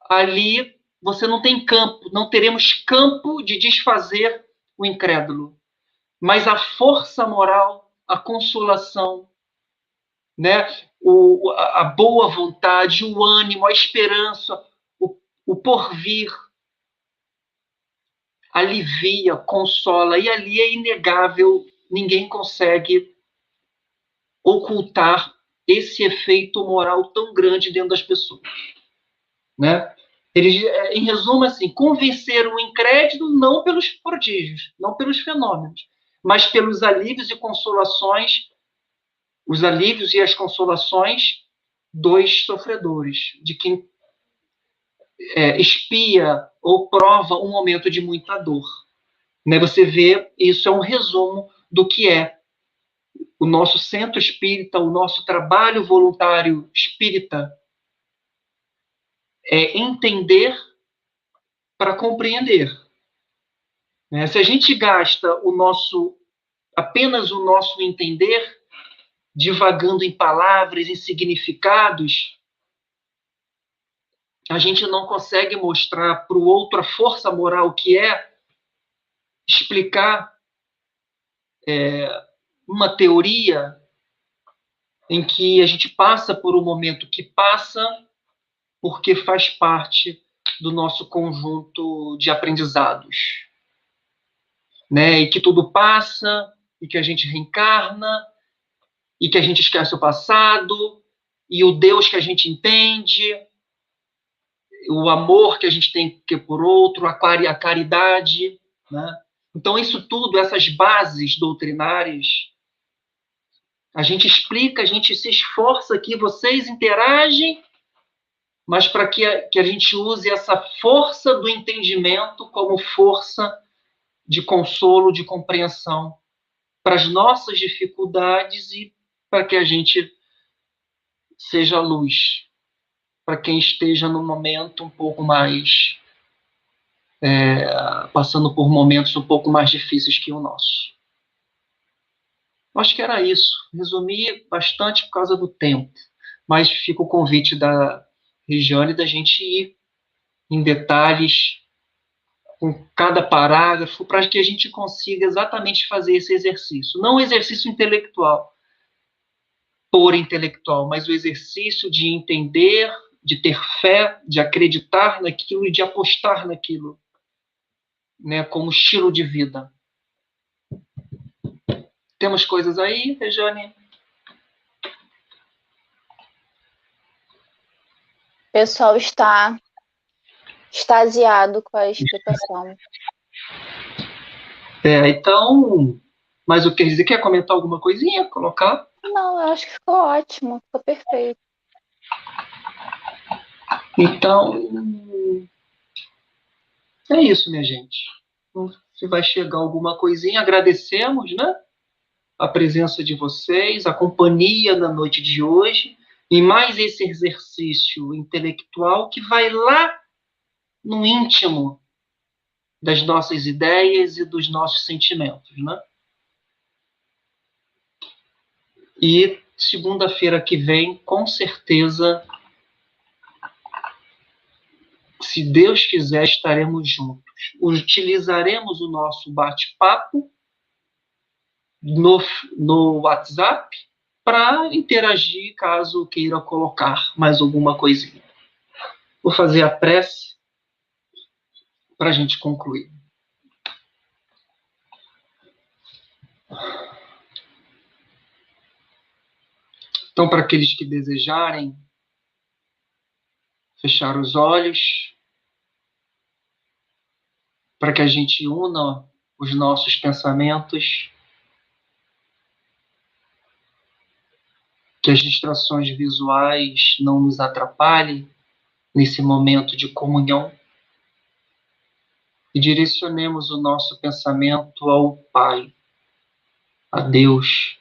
ali você não tem campo, não teremos campo de desfazer o incrédulo. Mas a força moral, a consolação, né? A boa vontade, o ânimo, a esperança, o porvir, alivia, consola, e ali é inegável, ninguém consegue ocultar esse efeito moral tão grande dentro das pessoas. Né? Eles, em resumo, assim, convencer o incrédulo não pelos prodígios, não pelos fenômenos, mas pelos alívios e consolações, os alívios e as consolações dos sofredores, de quem expia ou prova um momento de muita dor. Né? Você vê, isso é um resumo do que é o nosso centro espírita, o nosso trabalho voluntário espírita, é entender para compreender. Né? Se a gente gasta apenas o nosso entender, divagando em palavras, em significados, a gente não consegue mostrar para o outro a força moral que é explicar uma teoria em que a gente passa por um momento que passa porque faz parte do nosso conjunto de aprendizados. Né? E que tudo passa, e que a gente reencarna, e que a gente esquece o passado, e o Deus que a gente entende, o amor que a gente tem que por outro, a caridade. Né? Então, isso tudo, essas bases doutrinárias, a gente explica, a gente se esforça aqui, vocês interagem, mas para que a gente use essa força do entendimento como força de consolo, de compreensão para as nossas dificuldades e para que a gente seja luz para quem esteja no momento um pouco mais passando por momentos um pouco mais difíceis que o nosso. Acho que era isso. Resumi bastante por causa do tempo, mas fica o convite da Regiane da gente ir em detalhes com cada parágrafo para que a gente consiga exatamente fazer esse exercício. Não o exercício intelectual, por intelectual, mas o exercício de entender, de ter fé, de acreditar naquilo e de apostar naquilo, né, como estilo de vida. Temos coisas aí, Rejane? O pessoal está extasiado com a explicação. Então, mas o que quer dizer? Quer comentar alguma coisinha? Colocar? Não, eu acho que ficou ótimo, ficou perfeito. Então, é isso, minha gente. Se vai chegar alguma coisinha, agradecemos, né? A presença de vocês, a companhia na noite de hoje, e mais esse exercício intelectual que vai lá no íntimo das nossas ideias e dos nossos sentimentos, né? E segunda-feira que vem, com certeza, se Deus quiser, estaremos juntos. Utilizaremos o nosso bate-papo no WhatsApp para interagir caso queira colocar mais alguma coisinha. Vou fazer a prece para a gente concluir. Então, para aqueles que desejarem fechar os olhos, para que a gente una os nossos pensamentos, que as distrações visuais não nos atrapalhem nesse momento de comunhão, e direcionemos o nosso pensamento ao Pai, a Deus,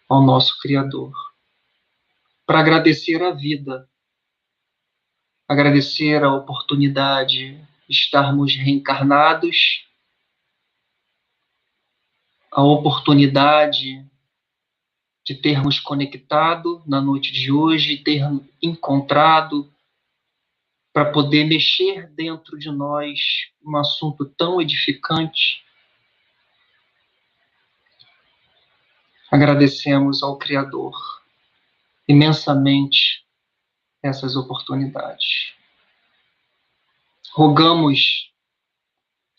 ao nosso Criador, para agradecer a vida, agradecer a oportunidade de estarmos reencarnados, a oportunidade de termos conectado na noite de hoje, ter encontrado para poder mexer dentro de nós um assunto tão edificante. Agradecemos ao Criador imensamente essas oportunidades. Rogamos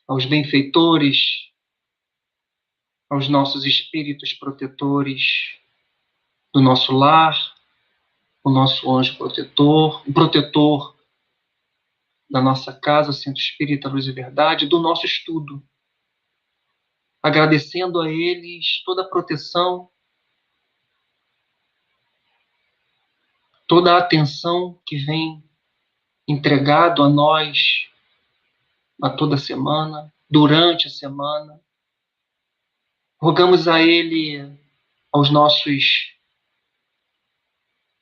aos benfeitores, aos nossos espíritos protetores do nosso lar, o nosso anjo protetor, o protetor da nossa casa, Centro Espírita Luz e Verdade, do nosso estudo, agradecendo a eles toda a proteção, toda a atenção que vem entregado a nós a toda semana, durante a semana. Rogamos a Ele, aos nossos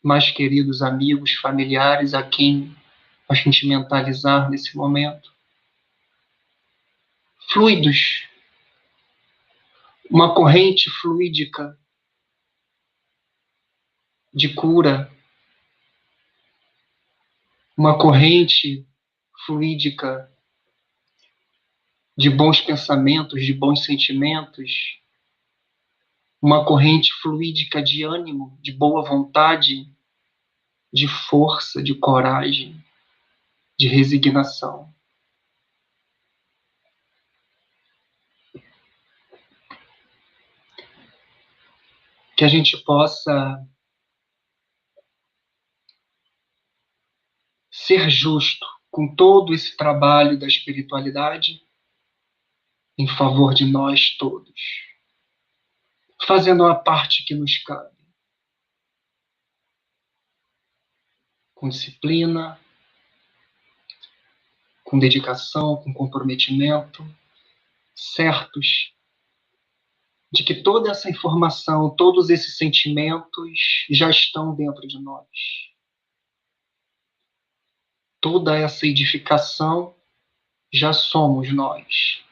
mais queridos amigos, familiares, a quem a gente mentalizar nesse momento, fluidos, uma corrente fluídica de cura, uma corrente fluídica de bons pensamentos, de bons sentimentos, uma corrente fluídica de ânimo, de boa vontade, de força, de coragem, de resignação. Que a gente possa ser justo com todo esse trabalho da espiritualidade em favor de nós todos, fazendo a parte que nos cabe, com disciplina, com dedicação, com comprometimento, certos de que toda essa informação, todos esses sentimentos já estão dentro de nós. Toda essa edificação já somos nós.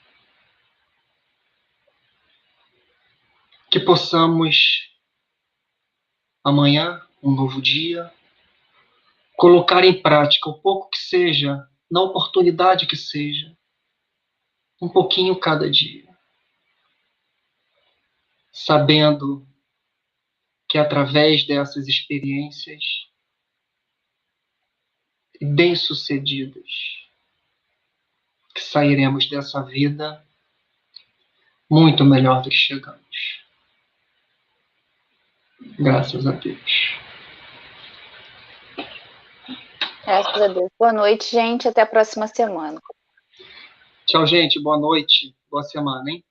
Que possamos, amanhã, um novo dia, colocar em prática o pouco que seja, na oportunidade que seja, um pouquinho cada dia. Sabendo que através dessas experiências bem-sucedidas, que sairemos dessa vida muito melhor do que chegamos. Graças a Deus. Graças a Deus. Boa noite, gente. Até a próxima semana. Tchau, gente. Boa noite. Boa semana, hein?